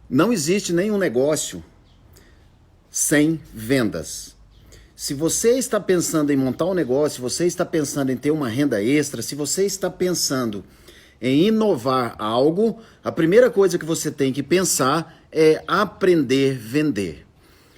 Não existe nenhum negócio sem vendas. Se você está pensando em montar um negócio, se você está pensando em ter uma renda extra, se você está pensando em inovar algo, a primeira coisa que você tem que pensar é aprender a vender.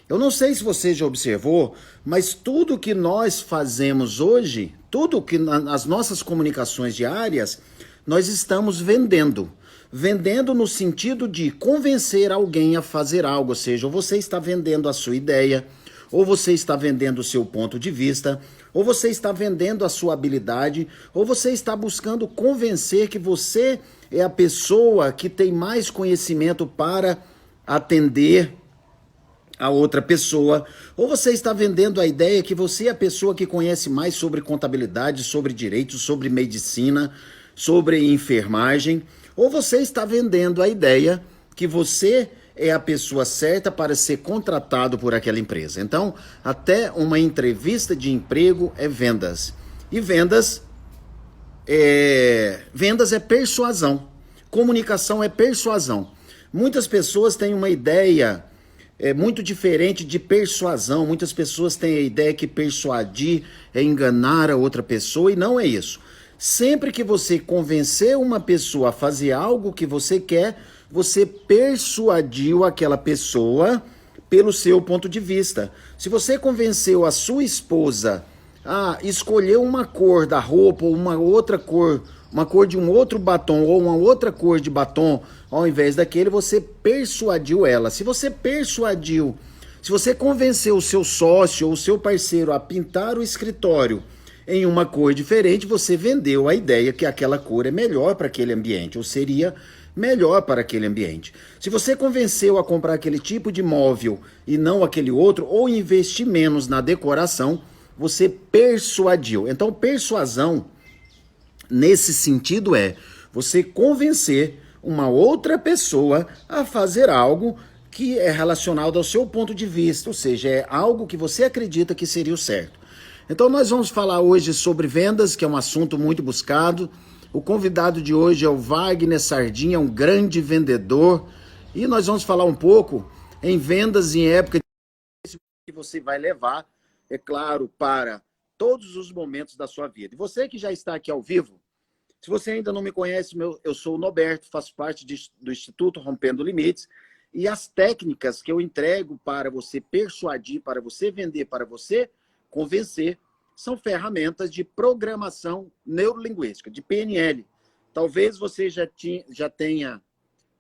Eu não sei se você já observou, mas tudo que nós fazemos hoje, tudo que nas nossas comunicações diárias, nós estamos vendendo. Vendendo no sentido de convencer alguém a fazer algo, ou seja, ou você está vendendo a sua ideia, ou você está vendendo o seu ponto de vista, ou você está vendendo a sua habilidade, ou você está buscando convencer que você é a pessoa que tem mais conhecimento para atender a outra pessoa, ou você está vendendo a ideia que você é a pessoa que conhece mais sobre contabilidade, sobre direito, sobre medicina, sobre enfermagem, ou você está vendendo a ideia que você é a pessoa certa para ser contratado por aquela empresa. Então, até uma entrevista de emprego é vendas. E vendas é persuasão. Comunicação é persuasão. Muitas pessoas têm uma ideia muito diferente de persuasão. Muitas pessoas têm a ideia que persuadir é enganar a outra pessoa e não é isso. Sempre que você convencer uma pessoa a fazer algo que você quer, você persuadiu aquela pessoa pelo seu ponto de vista. Se você convenceu a sua esposa a escolher uma cor da roupa ou uma cor de um outro batom ou uma outra cor de batom ao invés daquele, você persuadiu ela. Se você convenceu o seu sócio ou o seu parceiro a pintar o escritório em uma cor diferente, você vendeu a ideia que aquela cor é melhor para aquele ambiente, ou seria melhor para aquele ambiente. Se você convenceu a comprar aquele tipo de móvel e não aquele outro, ou investir menos na decoração, você persuadiu. Então, persuasão, nesse sentido, é você convencer uma outra pessoa a fazer algo que é relacionado ao seu ponto de vista, ou seja, é algo que você acredita que seria o certo. Então, nós vamos falar hoje sobre vendas, que é um assunto muito buscado. O convidado de hoje é o Wagner Sardinha, um grande vendedor. E nós vamos falar um pouco em vendas em época que você vai levar, é claro, para todos os momentos da sua vida. E você que já está aqui ao vivo, se você ainda não me conhece, eu sou o Norberto, faço parte do Instituto Rompendo Limites, e as técnicas que eu entrego para você persuadir, para você vender, para você convencer, são ferramentas de programação neurolinguística, de PNL. Talvez você já tenha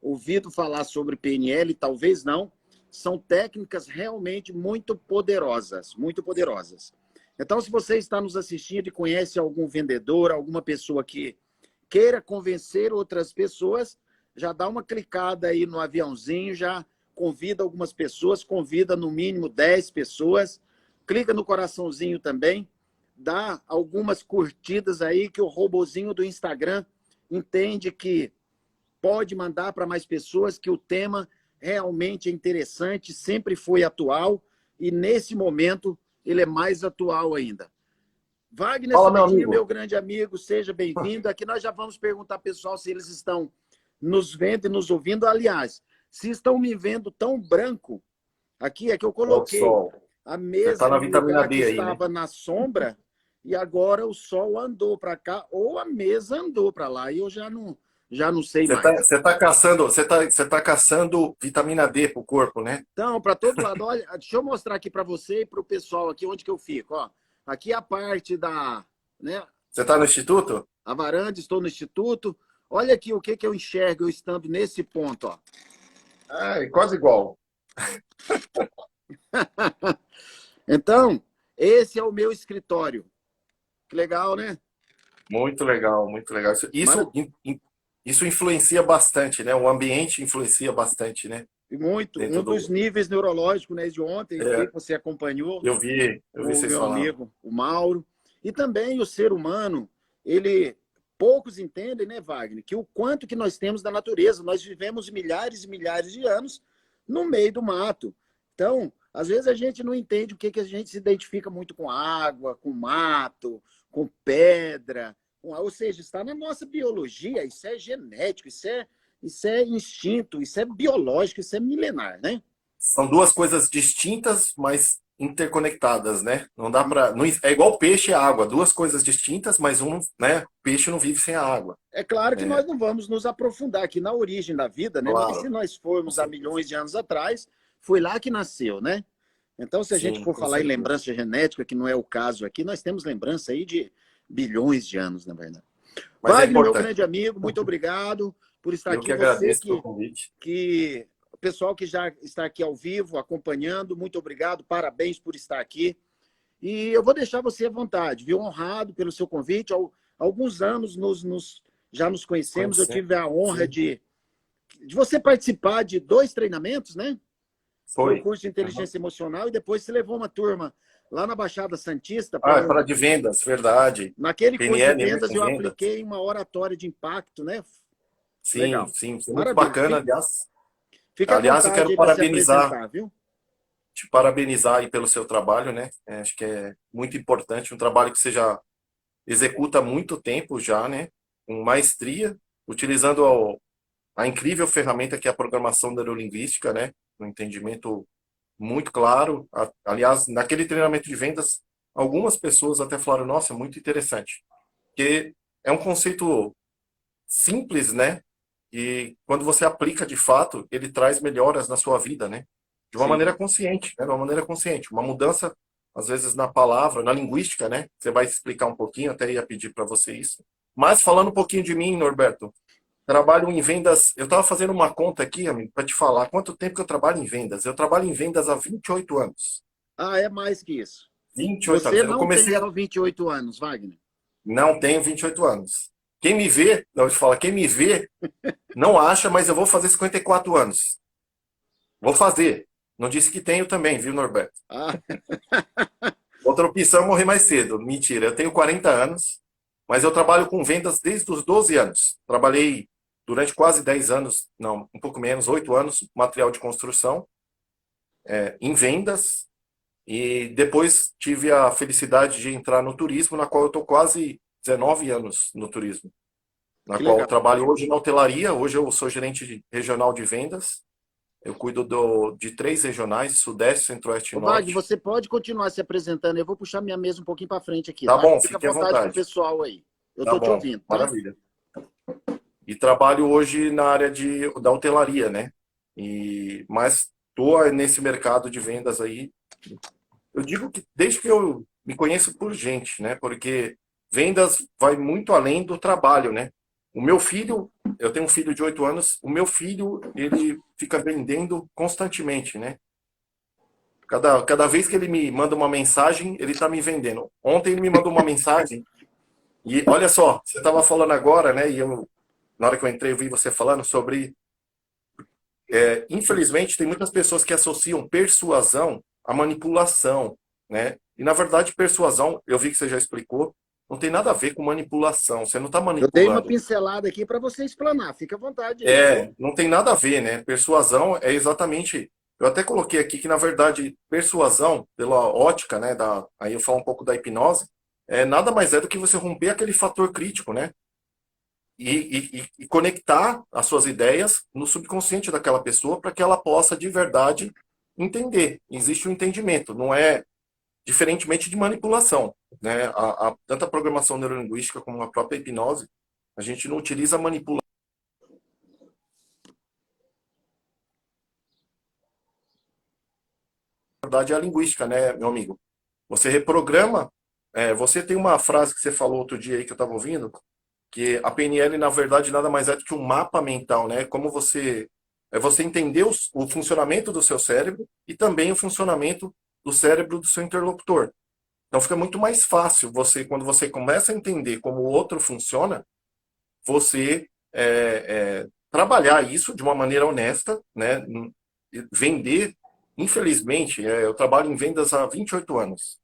ouvido falar sobre PNL, talvez não. São técnicas realmente muito poderosas, muito poderosas. Então, se você está nos assistindo e conhece algum vendedor, alguma pessoa que queira convencer outras pessoas, já dá uma clicada aí no aviãozinho, já convida algumas pessoas, convida no mínimo 10 pessoas, clica no coraçãozinho também, dá algumas curtidas aí que o robozinho do Instagram entende que pode mandar para mais pessoas, que o tema realmente é interessante, sempre foi atual e nesse momento ele é mais atual ainda. Wagner Fala, meu Sardinha, meu amigo. grande amigo, seja bem-vindo. Aqui nós já vamos perguntar ao pessoal se eles estão nos vendo e nos ouvindo. Aliás, se estão me vendo tão branco, aqui é que eu É o coloquei sol. a Você tá mesa na no vitamina lugar que D aí, né? estava na sombra e agora o sol andou para cá ou a mesa andou para lá e eu já não sei mais. Você tá caçando vitamina D pro corpo, né? Então, para todo lado, olha, deixa eu mostrar aqui para você e para o pessoal aqui onde que eu fico. Ó. Aqui é a parte da, né, Você tá no instituto? a varanda, estou no instituto. Olha aqui o que, que eu enxergo eu estando nesse ponto. Ó. Ah, é quase igual. Então, esse é o meu escritório. Que legal, né? Muito legal, muito legal. Mara... Isso influencia bastante, né? O ambiente influencia bastante, né? Muito. Um Dentro dos do. níveis neurológicos, né, de ontem, eu vi É, que você acompanhou eu vi com o vocês meu falando. amigo, o Mauro. E também o ser humano, ele... Poucos entendem, né, Wagner, que o quanto que nós temos da natureza. Nós vivemos milhares e milhares de anos no meio do mato. Então, às vezes a gente não entende o que, que a gente se identifica muito com água, com mato, com pedra. Ou seja, está na nossa biologia, isso é genético, Isso é instinto, isso é biológico, isso é milenar, né? São duas coisas distintas, mas interconectadas, né? Não dá para, é igual peixe e água, duas coisas distintas, mas né? Peixe não vive sem a água. É claro que É, nós não vamos nos aprofundar aqui na origem da vida, né? Mas se claro, nós com formos há certeza. milhões de anos atrás, foi lá que nasceu, né? Então, se a gente Sim, for com falar em certeza. lembrança genética, que não é o caso aqui, nós temos lembrança aí de bilhões de anos, na verdade. Mas é Wagner, meu importante. grande amigo, muito obrigado por estar Eu aqui. que Você agradeço pelo que, convite. que o pessoal que já está aqui ao vivo, acompanhando, muito obrigado, parabéns por estar aqui. E eu vou deixar você à vontade, viu? Honrado pelo seu convite. Há alguns anos já nos conhecemos, eu Conhecer. tive a honra Sim, de você participar de 2 treinamentos, né? Foi o foi. curso de Uhum. inteligência emocional e depois você levou uma turma lá na Baixada Santista Ah, para é para de vendas, verdade. naquele curso de PNL, né, vendas com eu vendas. apliquei uma oratória de impacto, né? Sim, Legal. sim, foi muito Maravilha. bacana, aliás. Fica à Aliás, eu vontade quero aí para se parabenizar, apresentar, viu? te parabenizar aí pelo seu trabalho, né? Acho que é muito importante, um trabalho que você já executa há muito tempo já, né? Com maestria, utilizando a incrível ferramenta que é a programação neurolinguística, né? Um entendimento muito claro. Aliás, naquele treinamento de vendas, algumas pessoas até falaram, nossa, muito interessante. Porque é um conceito simples, né? E quando você aplica de fato, ele traz melhoras na sua vida, né? De uma Sim. maneira consciente, né? De uma maneira consciente. Uma mudança, às vezes, na palavra, na linguística, né? Você vai explicar um pouquinho, até ia pedir para você isso. Mas falando um pouquinho de mim, Norberto, trabalho em vendas. Eu estava fazendo uma conta aqui, amigo, para te falar quanto tempo que eu trabalho em vendas. Eu trabalho em vendas há 28 anos. Ah, é mais que isso. 28 anos. Você Eu não tem comecei a. só 28 anos, Wagner. Não tenho 28 anos. Quem me vê, não, eu te falo, quem me vê não acha, mas eu vou fazer 54 anos. Vou fazer. Não disse que tenho também, viu, Norberto? Ah, Outra opção é morrer mais cedo. Mentira, eu tenho 40 anos, mas eu trabalho com vendas desde os 12 anos. Trabalhei durante quase 10 anos, não, um pouco menos, 8 anos, material de construção, em vendas. E depois tive a felicidade de entrar no turismo, na qual eu estou quase 19 anos no turismo. Na que qual eu legal. trabalho hoje na hotelaria. Hoje eu sou regional de vendas. Eu cuido de 3 regionais, Sudeste, Centro-Oeste e Ô, Wagner, Norte. você pode continuar se apresentando. Eu vou puxar minha mesa um pouquinho para frente aqui, Tá tá? bom, Fica à fique à vontade com o vontade. pessoal aí. Eu Tá estou te bom, ouvindo, tá? maravilha. E trabalho hoje na área da hotelaria, né? Mas estou nesse mercado de vendas aí. Eu digo que desde que eu me conheço por gente, né? Porque vendas vai muito além do trabalho, né? O meu filho, eu tenho um filho de 8 anos, o meu filho, ele fica vendendo constantemente, né? Cada vez que ele me manda uma mensagem, ele está me vendendo. Ontem ele me mandou uma mensagem e olha só, você estava falando agora, né? E eu, na hora que eu entrei, eu vi você falando sobre. Infelizmente, tem muitas pessoas que associam persuasão à manipulação, né? E na verdade, persuasão, eu vi que você já explicou, não tem nada a ver com manipulação. Você não está Eu dei uma manipulando. pincelada aqui para você explanar. Fica à vontade aí, viu? Não tem nada a ver, né? Persuasão é exatamente. Eu até coloquei aqui que, na verdade, persuasão, pela ótica, né? Aí eu falo um pouco da hipnose, nada mais é do que você romper aquele fator crítico, né? E conectar as suas ideias no subconsciente daquela pessoa para que ela possa de verdade entender. Existe um entendimento, não é diferentemente de manipulação, né? Tanto a programação neurolinguística como a própria hipnose, a gente não utiliza manipulação. Na verdade, é a linguística, né, meu amigo? Você reprograma. Você tem uma frase que você falou outro dia aí que eu estava ouvindo, que a PNL, na verdade, nada mais é do que um mapa mental, né? Como você entender o funcionamento do seu cérebro e também o funcionamento do cérebro do seu interlocutor. Então fica muito mais fácil quando você começa a entender como o outro funciona, você trabalhar isso de uma maneira honesta, né? Vender. Infelizmente, eu trabalho em vendas há 28 anos.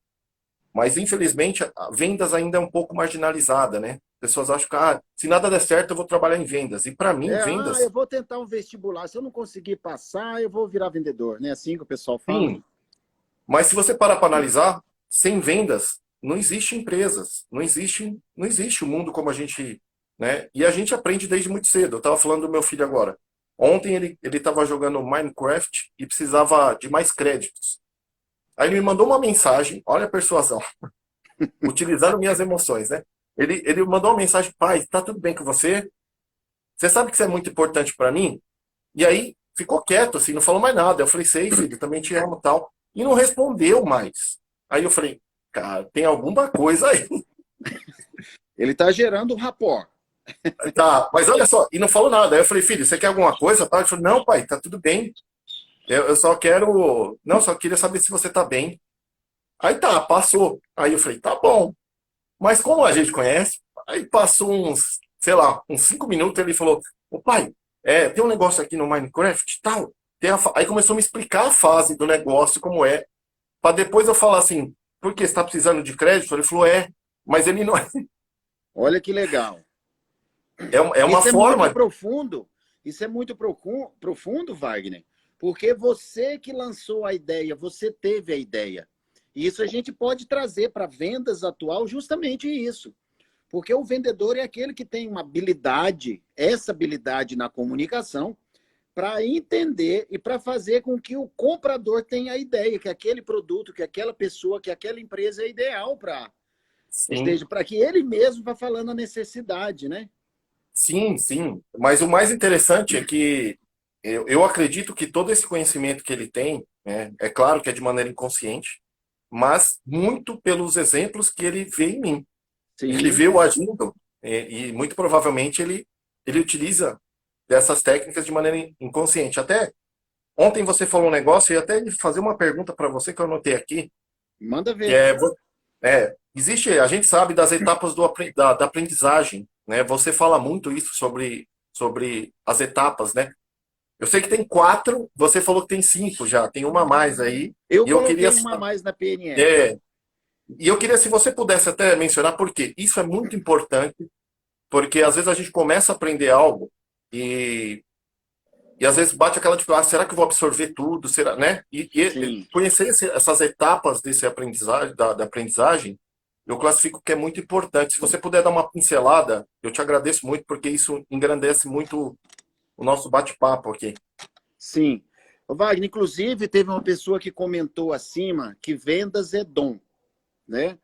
Mas, infelizmente, vendas ainda é um pouco marginalizada, né? Pessoas acham que, se nada der certo, eu vou trabalhar em vendas. E, para mim, Eu vendas, vou tentar um vestibular. Se eu não conseguir passar, eu vou virar vendedor, né? Assim que o pessoal fala. sim. Mas se você parar para analisar, sem vendas, não existe empresas. Não existe o mundo como a gente, né? E a gente aprende desde muito cedo. Eu estava falando do meu filho agora. Ontem ele estava jogando Minecraft e precisava de mais créditos. Aí ele me mandou uma mensagem, olha a persuasão, utilizando minhas emoções, né? Ele mandou uma mensagem: pai, tá tudo bem com você? Você sabe que isso é muito importante para mim? E aí ficou quieto, assim, não falou mais nada. Eu falei: sei, filho, também te amo, tal. E não respondeu mais. Aí eu falei: cara, tem alguma coisa aí. Ele está gerando um rapport. Tá, mas olha só, e não falou nada. Aí eu falei: filho, você quer alguma coisa? Ele falou: não, pai, tá tudo bem. Eu só quero. Não, só queria saber se você tá bem. Aí tá, passou. Aí eu falei: tá bom. Mas como a gente conhece, aí passou uns, sei lá, uns 5 minutos, ele falou: ô pai, tem um negócio aqui no Minecraft e tal. Aí começou a me explicar a fase do negócio, como é, para depois eu falar assim: por que você está precisando de crédito? Ele falou: mas ele não. Olha que legal. É uma Isso é muito forma. profundo. Isso é muito profundo, Wagner, porque você que lançou a ideia, você teve a ideia. E isso a gente pode trazer para vendas atual justamente isso. Porque o vendedor é aquele que tem uma habilidade, essa habilidade na comunicação, para entender e para fazer com que o comprador tenha a ideia que aquele produto, que aquela pessoa, que aquela empresa é ideal para, ou Sim, seja, para que ele mesmo vá falando a necessidade, né? sim, sim. Mas o mais interessante é que eu acredito que todo esse conhecimento que ele tem, né, é claro que é de maneira inconsciente, mas muito pelos exemplos que ele vê em mim. Ele Sim, vê eu agindo, e muito provavelmente ele utiliza dessas técnicas de maneira inconsciente. Até ontem você falou um negócio e até ele fazer uma pergunta para você que eu anotei aqui, manda que ver. existe, a gente sabe das etapas da aprendizagem, né? Você fala muito isso sobre as etapas, né? Eu sei que tem 4, você falou que tem 5 já, tem uma a mais aí, Eu e eu queria, coloquei uma a mais na PNL. é, e eu queria se você pudesse até mencionar por quê. Isso é muito importante, porque às vezes a gente começa a aprender algo e, e às vezes bate aquela dificuldade: será que eu vou absorver tudo? Será, né? E Sim. conhecer essas etapas desse aprendizagem, da aprendizagem, eu classifico que é muito importante. Se você puder dar uma pincelada, eu te agradeço muito, porque isso engrandece muito o nosso bate-papo aqui. Sim. Ô, Wagner, inclusive, teve uma pessoa que comentou acima que vendas é dom, né?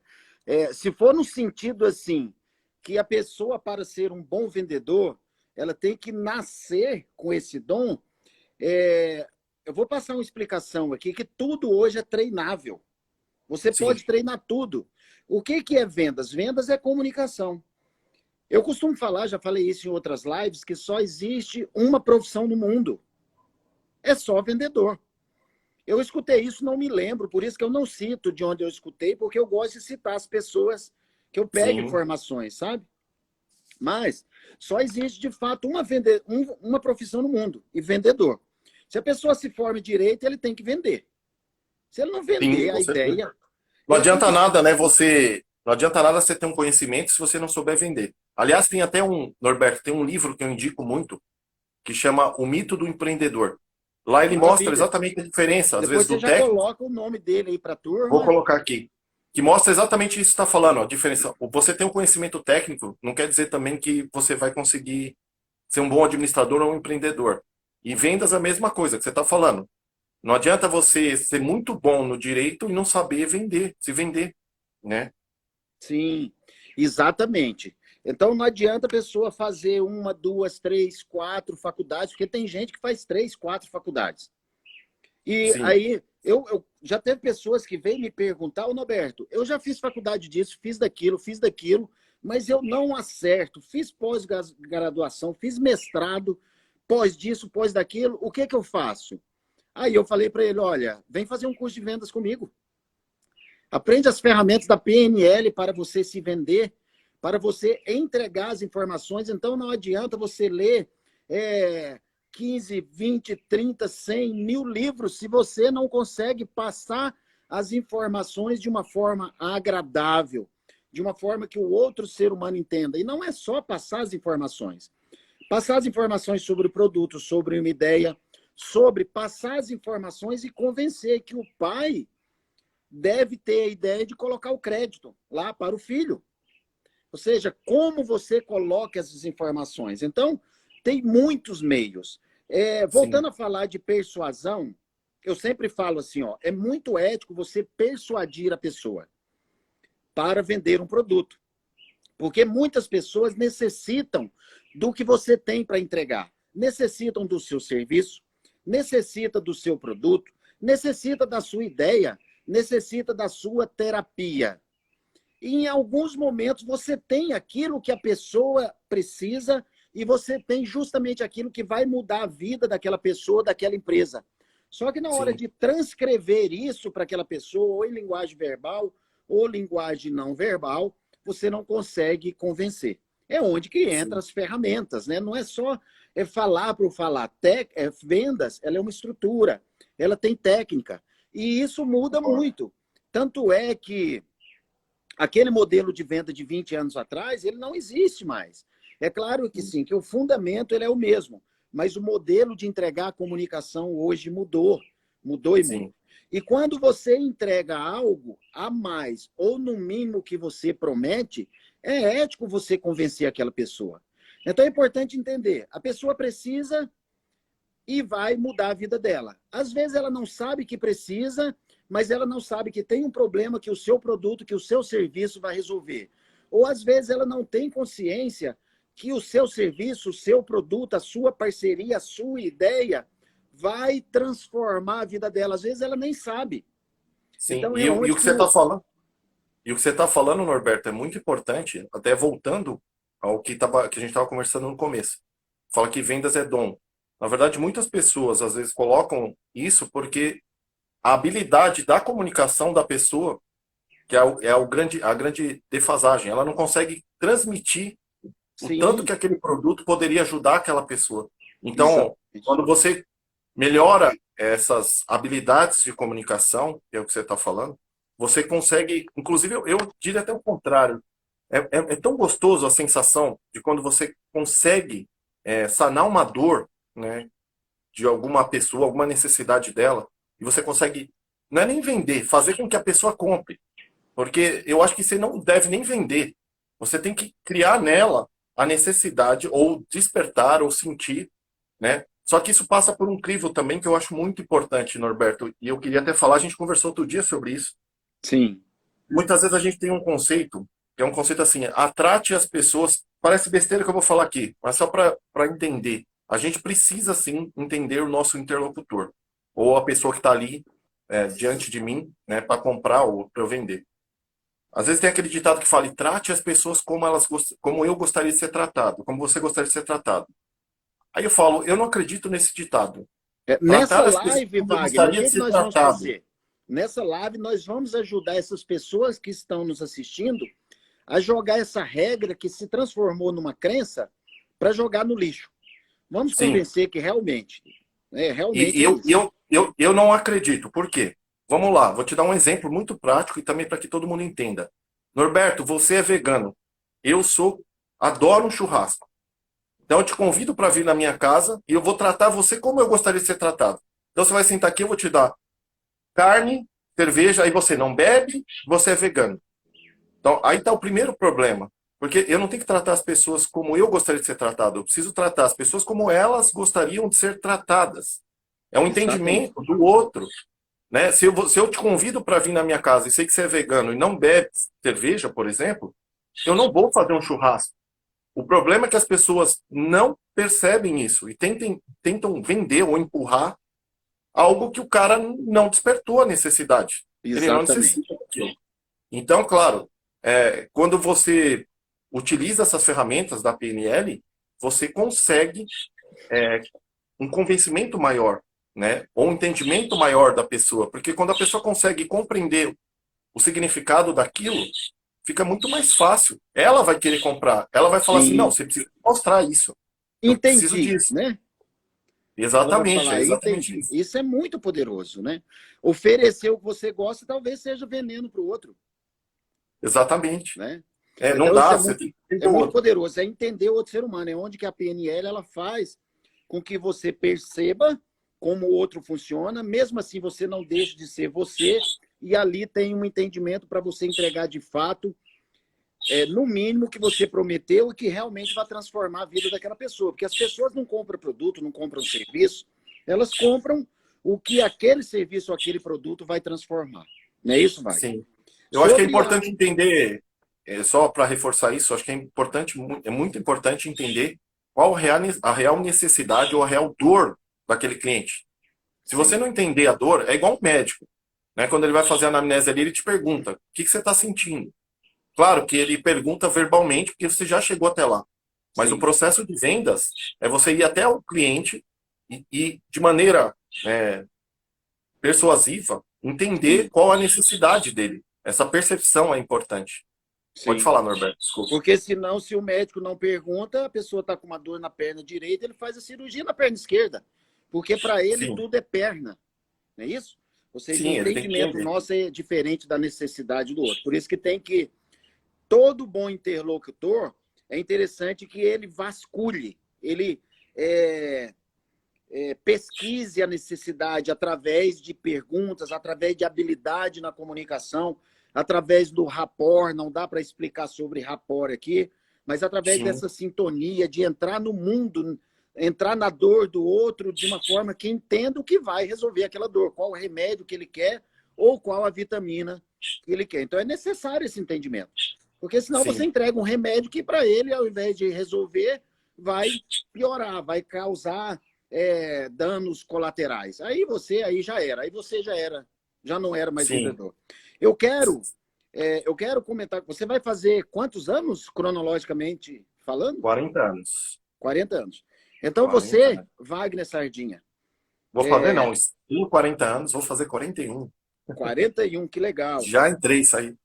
Se for no sentido assim, que a pessoa, para ser um bom vendedor, ela tem que nascer com esse dom, eu vou passar uma explicação aqui, que tudo hoje é treinável. Você Sim, pode treinar tudo. O que, que é vendas? Vendas é comunicação. Eu costumo falar, já falei isso em outras lives, que só existe uma profissão no mundo. É só vendedor. Eu escutei isso, não me lembro, por isso que eu não cito de onde eu escutei, porque eu gosto de citar as pessoas que eu pego sim, informações, sabe? Mas só existe, de fato, uma profissão no mundo, e vendedor. Se a pessoa se forma em direito, ele tem que vender. Se ele não sim, vender com a certeza. ideia, Não ele tem adianta que. nada, né? Não adianta nada você ter um conhecimento se você não souber vender. Aliás, tem até Norberto, tem um livro que eu indico muito, que chama O Mito do Empreendedor. Lá ele mostra Maravilha. exatamente a diferença, às vezes, Depois você do já técnico. coloca o nome dele aí para a Vou turma. colocar aqui. Que mostra exatamente isso que você está falando, ó, a diferença. Você tem um conhecimento técnico, não quer dizer também que você vai conseguir ser um bom administrador ou um empreendedor. E vendas é a mesma coisa que você está falando. Não adianta você ser muito bom no direito e não saber vender, se vender, né? Sim, exatamente. Então não adianta a pessoa fazer uma, duas, três, quatro faculdades, porque tem gente que faz três, quatro faculdades. E Sim, aí eu já teve pessoas que vêm me perguntar: ô Norberto, eu já fiz faculdade disso, fiz daquilo, mas eu não acerto. Fiz pós-graduação, fiz mestrado, pós disso, pós daquilo, o que que eu faço? Aí eu falei para ele: olha, vem fazer um curso de vendas comigo. Aprende as ferramentas da PNL para você se vender, para você entregar as informações. Então, não adianta você ler 15, 20, 30, 100, 1000 livros se você não consegue passar as informações de uma forma agradável, de uma forma que o outro ser humano entenda. E não é só passar as informações. Passar as informações sobre o produto, sobre uma ideia, sobre passar as informações e convencer que o pai deve ter a ideia de colocar o crédito lá para o filho. Ou seja, como você coloca essas informações. Então, tem muitos meios. Sim, Voltando a falar de persuasão, eu sempre falo assim, ó, é muito ético você persuadir a pessoa para vender um produto. Porque muitas pessoas necessitam do que você tem para entregar. Necessitam do seu serviço, necessita do seu produto, necessita da sua ideia, necessita da sua terapia. E em alguns momentos você tem aquilo que a pessoa precisa e você tem justamente aquilo que vai mudar a vida daquela pessoa, daquela empresa. Só que na hora sim. de transcrever isso para aquela pessoa, ou em linguagem verbal, ou linguagem não verbal, você não consegue convencer. É onde que entram Sim. as ferramentas, né? Não é só falar por falar. Vendas, ela é uma estrutura, ela tem técnica. E isso muda muito. Tanto é que aquele modelo de venda de 20 anos atrás, ele não existe mais. É claro que sim, que o fundamento ele é o mesmo, mas o modelo de entregar a comunicação hoje mudou, mudou e muito. Sim. E quando você entrega algo a mais, ou no mínimo que você promete, é ético você convencer aquela pessoa. Então é importante entender, a pessoa precisa e vai mudar a vida dela. Às vezes ela não sabe que precisa, mas ela não sabe que tem um problema que o seu produto, que o seu serviço vai resolver. Ou às vezes ela não tem consciência que o seu serviço, o seu produto, a sua parceria, a sua ideia vai transformar a vida dela. Às vezes ela nem sabe. Sim. Então E, é e o onde que que você está o... falando? E o que você está falando, Norberto, é muito importante, até voltando ao que a gente estava conversando no começo. Fala que vendas é dom. Na verdade, muitas pessoas às vezes colocam isso porque a habilidade da comunicação da pessoa, que a grande defasagem, ela não consegue transmitir o tanto Sim, que aquele produto poderia ajudar aquela pessoa. Então, exatamente. quando você melhora essas habilidades de comunicação, que é o que você está falando, você consegue, inclusive eu diria até o contrário, é tão gostoso a sensação de quando você consegue sanar uma dor, né, de alguma pessoa, alguma necessidade dela, e você consegue, não é nem vender, fazer com que a pessoa compre. Porque eu acho que você não deve nem vender. Você tem que criar nela a necessidade, ou despertar, ou sentir, né? Só que isso passa por um crivo também que eu acho muito importante, Norberto. E eu queria até falar, a gente conversou outro dia sobre isso. Sim, Muitas vezes a gente tem um conceito, que é um conceito assim, trate as pessoas. Parece besteira que eu vou falar aqui, mas só para entender. A gente precisa sim entender o nosso interlocutor, ou a pessoa que está ali diante de mim, né, para comprar ou para eu vender. Às vezes tem aquele ditado que fala: trate as pessoas como como eu gostaria de ser tratado, como você gostaria de ser tratado. Aí eu falo, eu não acredito nesse ditado. Nessa Tratar as pessoas live, como eu Wagner, o gostaria que de que ser nós vamos tratado. fazer? Nessa live, nós vamos ajudar essas pessoas que estão nos assistindo a jogar essa regra que se transformou numa crença para jogar no lixo. Vamos Sim. convencer que E realmente é eu, isso. eu não acredito. Por quê? Vamos lá, vou te dar um exemplo muito prático e também para que todo mundo entenda. Norberto, você é vegano. Eu sou, adoro um churrasco. Então eu te convido para vir na minha casa e eu vou tratar você como eu gostaria de ser tratado. Então você vai sentar aqui, eu vou te dar carne, cerveja, aí você não bebe, você é vegano. Então aí está o primeiro problema. Porque eu não tenho que tratar as pessoas como eu gostaria de ser tratado. Eu preciso tratar as pessoas como elas gostariam de ser tratadas. É um Exatamente. entendimento do outro. Né? Se eu te convido para vir na minha casa e sei que você é vegano e não bebe cerveja, por exemplo, eu não vou fazer um churrasco. O problema é que as pessoas não percebem isso e tentam vender ou empurrar algo que o cara não despertou a necessidade. Ele não necessita Exatamente. daquilo. Então, claro, quando você utiliza essas ferramentas da PNL, você consegue um convencimento maior, né? Ou um entendimento maior da pessoa. Porque quando a pessoa consegue compreender o significado daquilo, fica muito mais fácil. Ela vai querer comprar. Ela vai falar assim: não, Sim. você precisa mostrar isso. Eu preciso Entendi, disso. né? Ela vai Exatamente, é falar, exatamente entendi. isso. Isso é muito poderoso, né? Oferecer o que você gosta talvez seja veneno para o outro, Exatamente. né? Não Então isso dá, você tem que é entender o muito outro. poderoso, é entender o outro ser humano, é onde que a PNL ela faz com que você perceba como o outro funciona, mesmo assim você não deixe de ser você, e ali tem um entendimento para você entregar de fato no mínimo, que você prometeu e que realmente vai transformar a vida daquela pessoa. Porque as pessoas não compram produto, não compram serviço, elas compram o que aquele serviço ou aquele produto vai transformar. Não é isso, Wagner? Sim. Eu acho que é Sobre a... importante entender, só para reforçar isso, acho que é importante, é muito importante entender qual a real necessidade ou a real dor daquele cliente. Se você Sim, não entender a dor, é igual um médico, né? Quando ele vai fazer a anamnese ali, ele te pergunta: o que que você está sentindo? Claro que ele pergunta verbalmente, porque você já chegou até lá. Mas o sim, processo de vendas é você ir até o cliente e de maneira é, persuasiva, entender sim, qual a necessidade dele. Essa percepção é importante. Pode sim. falar, Norberto, desculpa. Porque senão, se o médico não pergunta, a pessoa está com uma dor na perna direita, ele faz a cirurgia na perna esquerda. Porque para ele Sim, tudo é perna. Não é isso? Ou seja, o sim, ele tem que entendimento entender. nosso é diferente da necessidade do outro. Por isso que tem que, todo bom interlocutor, é interessante que ele vasculhe, ele é, pesquise a necessidade através de perguntas, através de habilidade na comunicação, através do rapport. Não dá para explicar sobre rapport aqui, mas através Sim, dessa sintonia de entrar no mundo, entrar na dor do outro de uma forma que entenda o que vai resolver aquela dor, qual o remédio que ele quer ou qual a vitamina que ele quer. Então é necessário esse entendimento, porque senão você sim, entrega um remédio que para ele, ao invés de resolver, vai piorar, vai causar danos colaterais. Aí já era, aí você já não era mais sim. vendedor. Eu quero, eu quero comentar, você vai fazer quantos anos, cronologicamente falando? 40 anos. 40 anos. Então 40 você, anos. Wagner Sardinha, Vou fazer, não. Tenho 40 anos, vou fazer 41. 41, que legal. Já entrei, saí.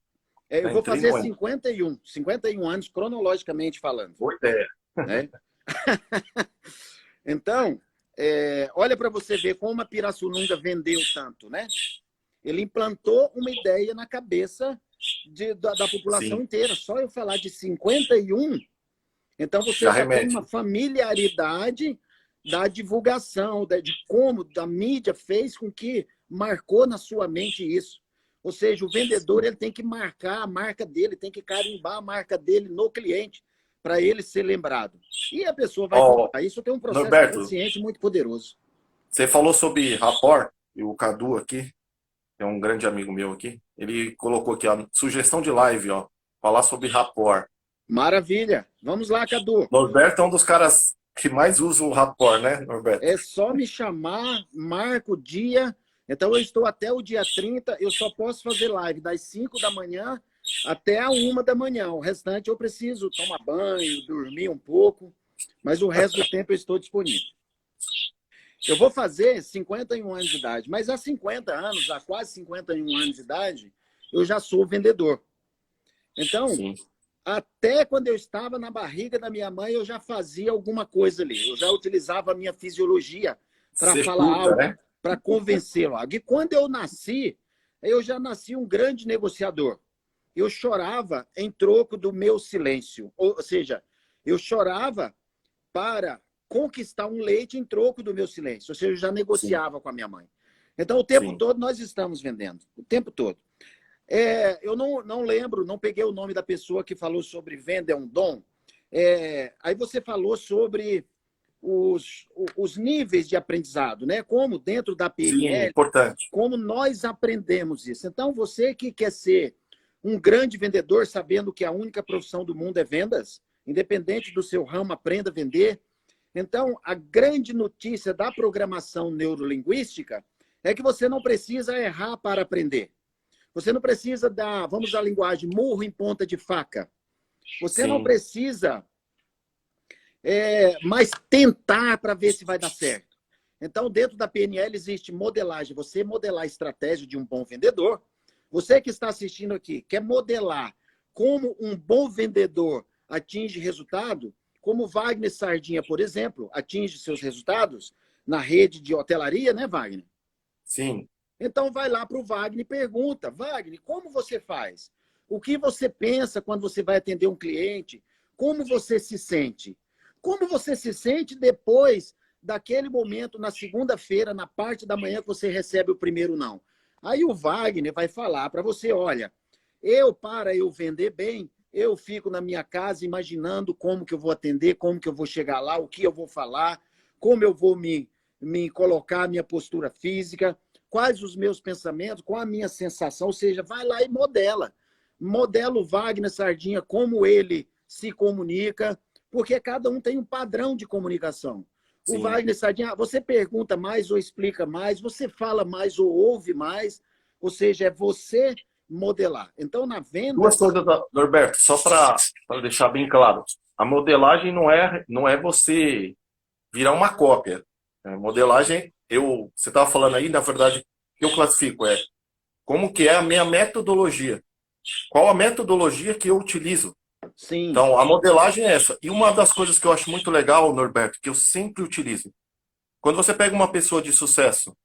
Eu Já vou entrei fazer no ano. 51 anos, cronologicamente falando. Boa ideia. Né? Então, olha para você ver como a Pirassununga vendeu tanto, né? Ele implantou uma ideia na cabeça da população Sim, inteira. Só eu falar de 51, então você já já tem uma remete. familiaridade da divulgação, de como a mídia fez com que marcou na sua mente isso. Ou seja, o vendedor ele tem que marcar a marca dele, tem que carimbar a marca dele no cliente para ele ser lembrado. E a pessoa vai Ó, comprar. Isso tem um processo Norberto, consciente muito poderoso. você falou sobre rapport, e o Cadu aqui, que é um grande amigo meu aqui, ele colocou aqui, ó, sugestão de live, ó, falar sobre rapport. Maravilha. Vamos lá, Cadu. Norberto é um dos caras que mais usa o rapport, né, Norberto? É só me chamar, marca o dia. Então, eu estou até o dia 30. Eu só posso fazer live das 5 da manhã até a 1 da manhã. O restante eu preciso tomar banho, dormir um pouco, mas o resto do tempo eu estou disponível. Eu vou fazer 51 anos de idade, mas há 50 anos, há quase 51 anos de idade, eu já sou vendedor. Então, Sim. até quando eu estava na barriga da minha mãe, eu já fazia alguma coisa ali. Eu já utilizava a minha fisiologia para Você falar curta, algo, né? para convencê-lo. E quando eu nasci, eu já nasci um grande negociador. Eu chorava em troco do meu silêncio. Ou seja, eu chorava para conquistar um leite em troco do meu silêncio. Ou seja, eu já Sim, negociava com a minha mãe. Então, o tempo sim. todo nós estamos vendendo. O tempo todo. Eu não lembro, não peguei o nome da pessoa que falou sobre venda é um dom. Aí você falou sobre os níveis de aprendizado, né? Como dentro da Sim, PNL, importante. como nós aprendemos isso. Então, você que quer ser um grande vendedor, sabendo que a única profissão do mundo é vendas, independente do seu ramo, aprenda a vender. Então, a grande notícia da programação neurolinguística é que você não precisa errar para aprender. Você não precisa dar, vamos usar a linguagem, murro em ponta de faca. Você não Sim, precisa mais tentar para ver se vai dar certo. Então, dentro da PNL existe modelagem. Você modelar a estratégia de um bom vendedor. Você que está assistindo aqui, quer modelar como um bom vendedor atinge resultado, como Wagner Sardinha, por exemplo, atinge seus resultados na rede de hotelaria, né, Wagner? sim, Então vai lá para o Wagner e pergunta, Wagner, como você faz? O que você pensa quando você vai atender um cliente? Como você se sente? Como você se sente depois daquele momento, na segunda-feira, na parte da manhã que você recebe o primeiro não? Aí o Wagner vai falar para você, olha, para eu vender bem, eu fico na minha casa imaginando como que eu vou atender, como que eu vou chegar lá, o que eu vou falar, como eu vou me colocar, minha postura física, quais os meus pensamentos, qual a minha sensação, ou seja, vai lá e modela. Modela o Wagner Sardinha, como ele se comunica, porque cada um tem um padrão de comunicação. O Sim. Wagner Sardinha, você pergunta mais ou explica mais, você fala mais ou ouve mais, ou seja, é você modelar. Então, na Duas vendas... coisas, Norberto, só para deixar bem claro. A modelagem não é você virar uma cópia. Modelagem, você estava falando aí, na verdade, o que eu classifico como que é a minha metodologia. Qual a metodologia que eu utilizo? Sim, Então, a modelagem é essa. E uma das coisas que eu acho muito legal, Norberto, que eu sempre utilizo, quando você pega uma pessoa de sucesso,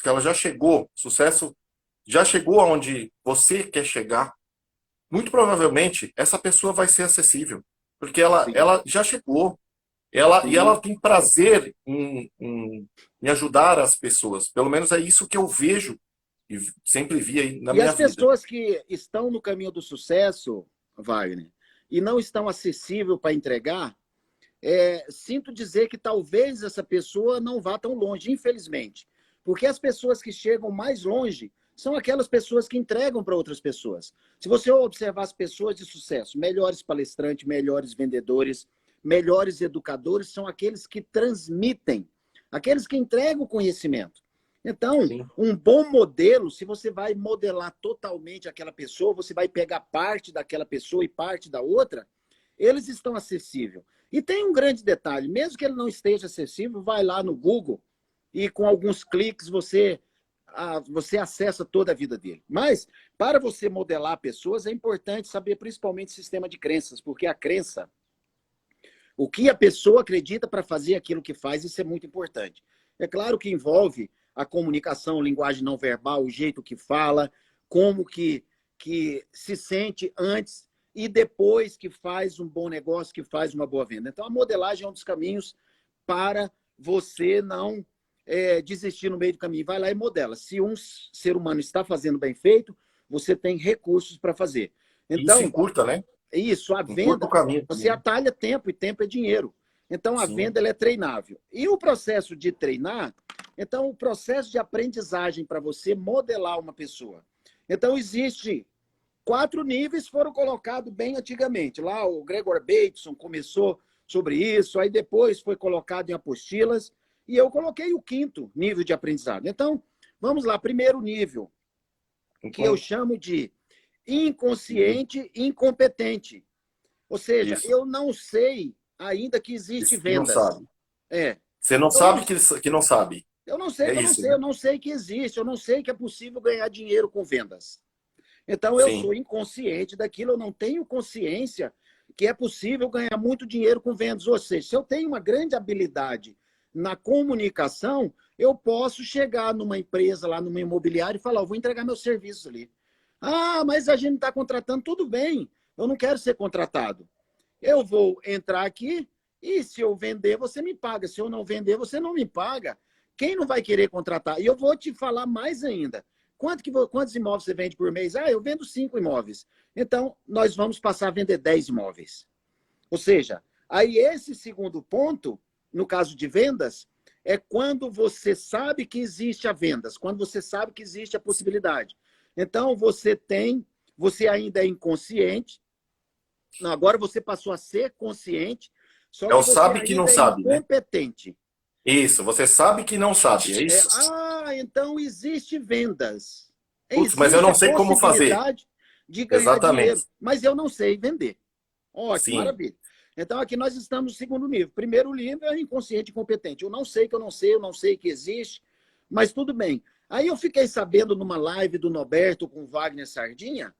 que ela já chegou, sucesso já chegou aonde você quer chegar, muito provavelmente essa pessoa vai ser acessível, porque sim, ela já chegou, e ela sim. tem prazer em ajudar as pessoas. Pelo menos é isso que eu vejo e sempre vi aí na E minha as vida. pessoas que estão no caminho do sucesso, Wagner, e não estão acessíveis para entregar, sinto dizer que talvez essa pessoa não vá tão longe, infelizmente. Porque as pessoas que chegam mais longe são aquelas pessoas que entregam para outras pessoas. Se você observar as pessoas de sucesso, melhores palestrantes, melhores vendedores, melhores educadores, são aqueles que transmitem, aqueles que entregam o conhecimento. Então, Sim. um bom modelo, se você vai modelar totalmente aquela pessoa, você vai pegar parte daquela pessoa e parte da outra, eles estão acessíveis. E tem um grande detalhe, mesmo que ele não esteja acessível, vai lá no Google e com alguns cliques você acessa toda a vida dele. Mas, para você modelar pessoas, é importante saber principalmente o sistema de crenças, porque a crença, o que a pessoa acredita para fazer aquilo que faz, isso é muito importante. É claro que envolve a comunicação, linguagem não verbal, o jeito que fala, como que se sente antes e depois que faz um bom negócio, que faz uma boa venda. Então, a modelagem é um dos caminhos para você não desistir no meio do caminho. Vai lá e modela. Se um ser humano está fazendo bem feito, você tem recursos para fazer. E isso Então, encurta, né? isso, a Encurta o venda, caminho você também, né? atalha tempo e tempo é dinheiro. Então, a Sim. venda ela é treinável. E o processo de treinar, então, o processo de aprendizagem para você modelar uma pessoa. Então, existe 4 níveis foram colocados bem antigamente. Lá o Gregor Bateson começou sobre isso, aí depois foi colocado em apostilas, e eu coloquei o 5º nível de aprendizado. Então, vamos lá, primeiro nível, que eu Então, chamo de inconsciente incompetente. Ou seja, isso. eu não sei ainda que existe Isso que não vendas. sabe. É. Você não Eu não, sabe que não sabe. eu não sei É que eu não isso, sei, né? eu não sei que existe, eu não sei que é possível ganhar dinheiro com vendas. Então, eu Sim. sou inconsciente daquilo, eu não tenho consciência que é possível ganhar muito dinheiro com vendas. Ou seja, se eu tenho uma grande habilidade na comunicação, eu posso chegar numa empresa, lá numa imobiliária, e falar: eu vou entregar meu serviço ali. Ah, mas a gente não está contratando, tudo bem, eu não quero ser contratado. Eu vou entrar aqui e se eu vender, você me paga. Se eu não vender, você não me paga. Quem não vai querer contratar? E eu vou te falar mais ainda. Quantos imóveis você vende por mês? Ah, eu vendo 5 imóveis. Então, nós vamos passar a vender 10 imóveis. Ou seja, aí esse segundo ponto, no caso de vendas, é quando você sabe que existe a vendas, quando você sabe que existe a possibilidade. Então, você ainda é inconsciente, não, agora você passou a ser consciente, só É que o você sabe que não ainda é sabe, né? incompetente. Isso, você sabe que não sabe, é isso? Então existe vendas. Putz, mas eu Existe não a sei como fazer. possibilidade de ganhar dinheiro, Exatamente. mas eu não sei vender. Ótimo, Sim. maravilha. Então aqui nós estamos no segundo nível. Primeiro nível é inconsciente e incompetente. Eu não sei que eu não sei, eu não sei que existe, mas tudo bem. Aí eu fiquei sabendo numa live do Norberto com o Wagner Sardinha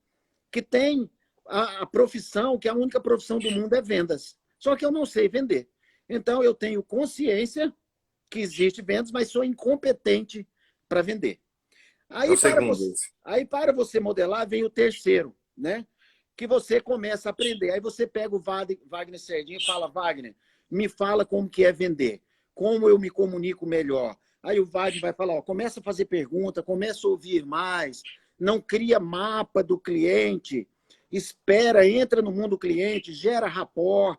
que tem a profissão, que a única profissão do mundo é vendas. Só que eu não sei vender. Então eu tenho consciência que existe vendas, mas sou incompetente para vender. É o Aí para, segundo você, esse. aí, para você modelar, vem o terceiro, né? Que você começa a aprender. Aí você pega o Wagner Sardinha e fala: Wagner, me fala como que é vender, como eu me comunico melhor. Aí o Wagner vai falar: ó, começa a fazer pergunta, começa a ouvir mais, não cria mapa do cliente. espera, entra no mundo do cliente, gera rapport,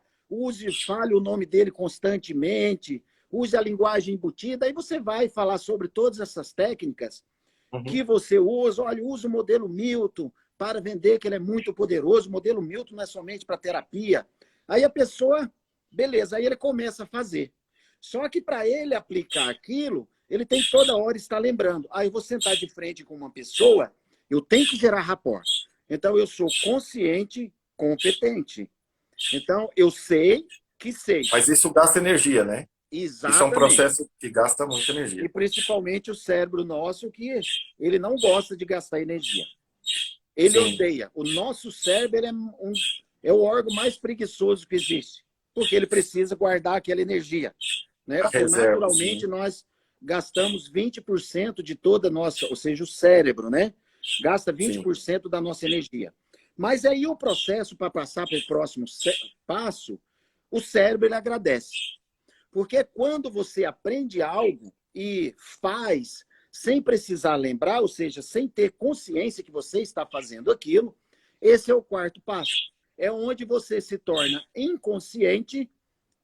fale o nome dele constantemente, use a linguagem embutida, aí você vai falar sobre todas essas técnicas Uhum. que você usa. Olha, usa o modelo Milton para vender, que ele é muito poderoso. O modelo Milton não é somente para terapia. Aí a pessoa, beleza, aí ele começa a fazer. Só que para ele aplicar aquilo, ele tem que toda hora estar lembrando. Aí eu vou sentar de frente com uma pessoa, eu tenho que gerar rapport. Então eu sou consciente, competente. Então eu sei que sei. Mas isso gasta energia, né? Isso é um Exatamente. processo que gasta muita E energia. principalmente o cérebro nosso, que ele não gosta de gastar energia. Ele Sim, odeia. O nosso cérebro ele é o órgão mais preguiçoso que existe, porque ele precisa guardar aquela energia. Né? a Porque reserva, naturalmente sim. nós gastamos 20% de toda a nossa, ou seja, o cérebro, né? Gasta Sim. 20% da nossa energia. Mas aí o processo para passar para o próximo passo, o cérebro ele agradece. Porque quando você aprende algo e faz sem precisar lembrar, ou seja, sem ter consciência que você está fazendo aquilo, esse é o quarto passo. É onde você se torna inconsciente,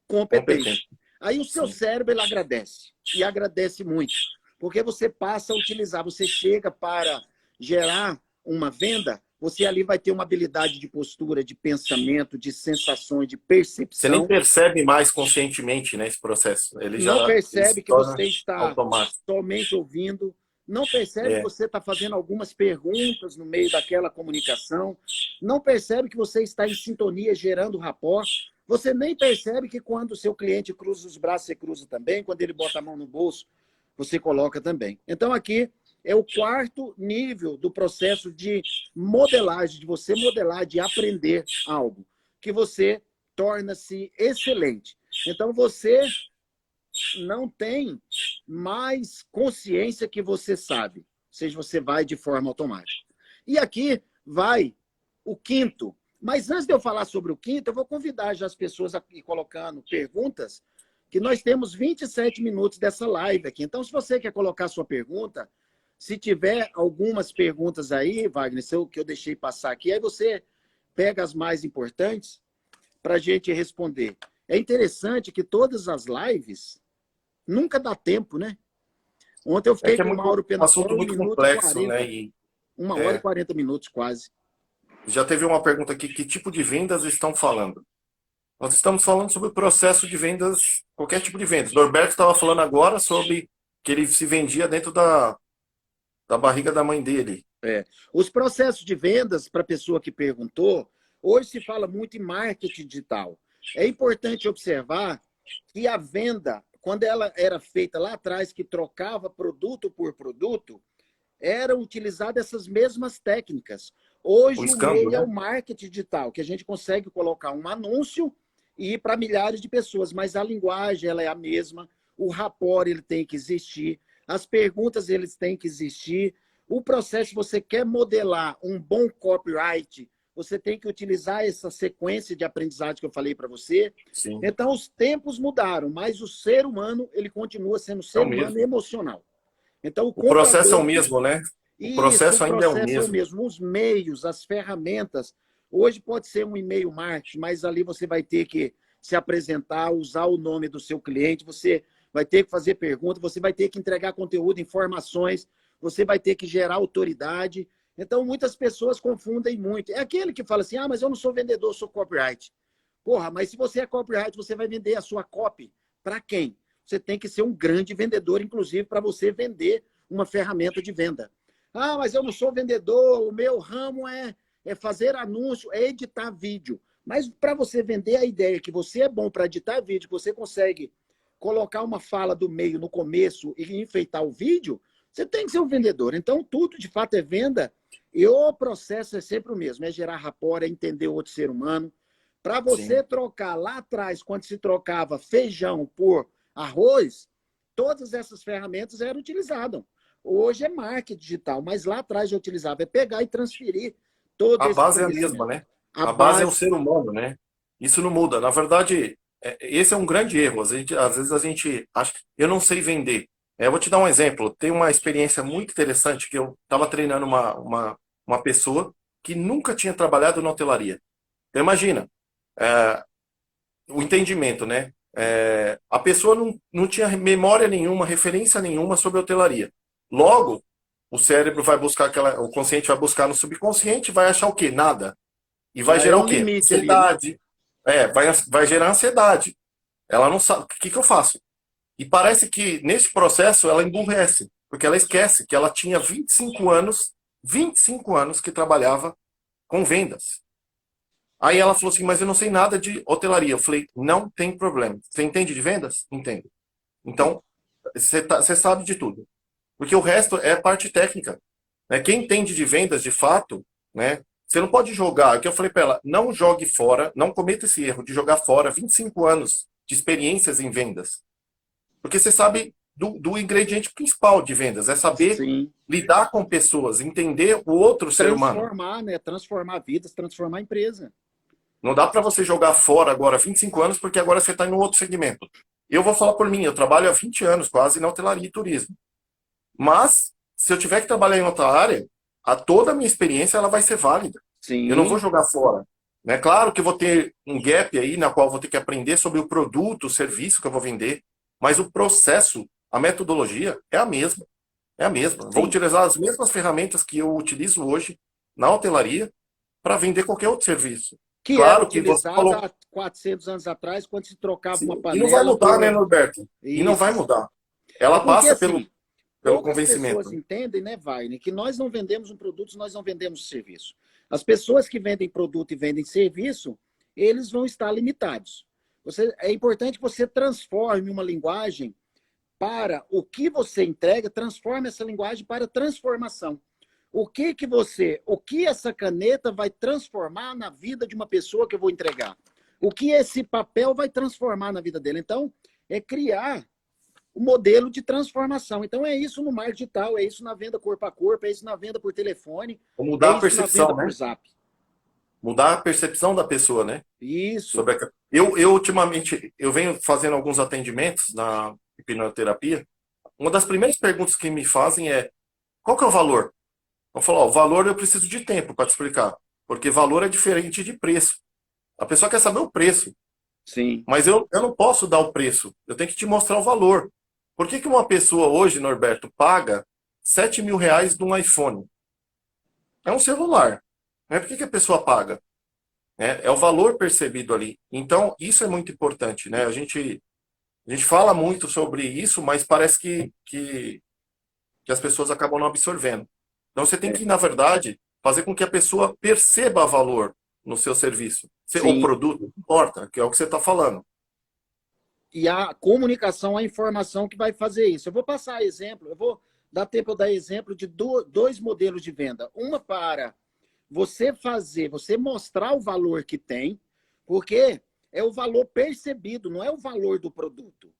competente. Competente. Aí o seu Sim. cérebro ele agradece, e agradece muito, porque você passa a utilizar, você chega para gerar uma venda, você ali vai ter uma habilidade de postura, de pensamento, de sensações, de Você nem percepção. percebe mais conscientemente, né, esse processo. Não Ele percebe se que torna você está automático. somente ouvindo, não percebe que É. você está fazendo algumas perguntas no meio daquela comunicação, não percebe que você está em sintonia, gerando rapport, você nem percebe que quando o seu cliente cruza os braços, você cruza também, quando ele bota a mão no bolso, você coloca também. Então aqui é o quarto nível do processo de modelagem, de você modelar, de aprender algo, que você torna-se excelente. Então você não tem mais consciência que você sabe. Ou seja, você vai de forma automática. E aqui vai o quinto. Mas antes de eu falar sobre o quinto, eu vou convidar já as pessoas aqui colocando perguntas, que nós temos 27 minutos dessa live aqui. Então, se você quer colocar sua pergunta, se tiver algumas perguntas aí, Wagner, que eu deixei passar aqui, aí você pega as mais importantes para a gente responder. É interessante que todas as lives nunca dá tempo, né? Ontem eu É fiquei que é com o muito, Mauro um assunto Penacol, muito 1 minuto e complexo, né? 40. E 1 hora e é, 40 minutos quase. já teve uma pergunta aqui: que tipo de vendas estão falando? Nós estamos falando sobre o processo de vendas, qualquer tipo de vendas. O Norberto estava falando agora sobre que ele se vendia dentro da barriga da mãe dele. É. Os processos de vendas, para a pessoa que perguntou, hoje se fala muito em marketing digital. É importante observar que a venda, quando ela era feita lá atrás, que trocava produto por produto, eram utilizadas essas mesmas técnicas. O Hoje o escambo, meio é o né? marketing digital, que a gente consegue colocar um anúncio e ir para milhares de pessoas, mas a linguagem ela é a mesma, o rapport ele tem que existir, as perguntas eles têm que existir, o processo, você quer modelar um bom copyright, você tem que utilizar essa sequência de aprendizagem que eu falei para você. Sim, Então os tempos mudaram, mas o ser humano ele continua sendo é o ser humano mesmo. emocional. Então o O processo é o comprador mesmo, né? O isso, o processo ainda é o processo é o mesmo. mesmo. Os meios, as ferramentas. Hoje pode ser um e-mail marketing, mas ali você vai ter que se apresentar, usar o nome do seu cliente, você vai ter que fazer perguntas, você vai ter que entregar conteúdo, informações, você vai ter que gerar autoridade. Então, muitas pessoas confundem muito. É aquele que fala assim: ah, mas eu não sou vendedor, eu sou copyright. Porra, mas se você é copyright, você vai vender a sua copy para quem? Você tem que ser um grande vendedor, inclusive, para você vender uma ferramenta de venda. Ah, mas eu não sou vendedor, o meu ramo é fazer anúncio, é editar vídeo. Mas para você vender a ideia que você é bom para editar vídeo, que você consegue colocar uma fala do meio no começo e enfeitar o vídeo, você tem que ser um vendedor. Então, tudo de fato é venda e o processo é sempre o mesmo: é gerar rapport, é entender o outro ser humano. Para você Sim. trocar lá atrás, quando se trocava feijão por arroz, todas essas ferramentas eram utilizadas. Hoje é marketing digital, mas lá atrás já utilizava, é pegar e transferir todo A esse base é a mesma, conhecimento. né? A A base é o base, ser humano, né? Isso não muda. Na verdade, esse é um grande erro. Às vezes a gente acha, eu não sei vender. Eu vou te dar um exemplo. Tem uma experiência muito interessante que eu estava treinando uma pessoa. que nunca tinha trabalhado na hotelaria. Então, imagina, é, o entendimento, né? A pessoa não tinha memória nenhuma, referência nenhuma sobre hotelaria. Logo, o cérebro vai buscar o consciente vai buscar no subconsciente, vai achar o quê? Nada. E vai Já é gerar um o quê? limite ali, né? Ansiedade. Vai gerar ansiedade. Ela não sabe, o que eu faço? E parece que nesse processo ela emburrece, porque ela esquece que ela tinha 25 anos que trabalhava com vendas. Aí ela falou assim, mas eu não sei nada de hotelaria. Eu falei, não tem problema. Você entende de vendas? Entendo. Então, você sabe de tudo. Porque o resto é parte técnica. Né? Quem entende de vendas, de fato, né? Você não pode jogar. O que eu falei para ela, não jogue fora, não cometa esse erro de jogar fora 25 anos de experiências em vendas. Porque você sabe do ingrediente principal de vendas, é saber Sim. lidar com pessoas, entender o outro ser humano. Transformar, né? Transformar vidas, transformar a empresa. Não dá para você jogar fora agora 25 anos, porque agora você está em um outro segmento. Eu vou falar por mim, eu trabalho há 20 anos quase na hotelaria e turismo. Mas, se eu tiver que trabalhar em outra área, toda a minha experiência ela vai ser válida. Eu não vou Sim, jogar fora. É claro que eu vou ter um gap aí, na qual eu vou ter que aprender sobre o produto, o serviço que eu vou vender, mas o processo, a metodologia é a mesma. É a mesma. Vou sim. utilizar as mesmas ferramentas que eu utilizo hoje na hotelaria para vender qualquer outro serviço. Que era Claro que você utilizada falou. há 400 anos atrás, quando se trocava uma Sim, e não vai panela mudar, né, por... Norberto? E não vai Isso. mudar. É Ela porque, passa pelo, assim, pelo poucas pessoas convencimento. entendem, né, Wagner, que nós não vendemos um produto, nós não vendemos serviço. As pessoas que vendem produto e vendem serviço, eles vão estar limitados. É importante que você transforme uma linguagem para o que você entrega, transforme essa linguagem para transformação. O que essa caneta vai transformar na vida de uma pessoa que eu vou entregar? O que esse papel vai transformar na vida dele? Então, é criar o modelo de transformação. Então, é isso no marketing digital, é isso na venda corpo a corpo, é isso na venda por telefone, Ou é mudar a isso na venda percepção, por né? zap. Mudar a percepção da pessoa, né? Isso. Sobre eu ultimamente, eu venho fazendo alguns atendimentos na hipnoterapia. Uma das primeiras perguntas que me fazem é: qual que é o valor? Eu falo, ó, o valor eu preciso de tempo para te explicar. Porque valor é diferente de preço. A pessoa quer saber o preço, Sim. mas eu não posso dar o preço. Eu tenho que te mostrar o valor. Por que uma pessoa hoje, Norberto, paga R$ 7.000 num iPhone? É um celular. Né? Por que a pessoa paga? É o valor percebido ali. Então, isso é muito importante, né? A gente fala muito sobre isso, mas parece que as pessoas acabam não absorvendo. Então, você tem É. que, na verdade, fazer com que a pessoa perceba valor no seu serviço. Ou Sim. produto, não importa, que é o que você está falando. E a comunicação, a informação que vai fazer isso. Eu vou passar exemplo, eu vou dar tempo eu dar exemplo de dois modelos de venda. Uma para você mostrar o valor que tem, porque é o valor percebido, não é o valor do produto.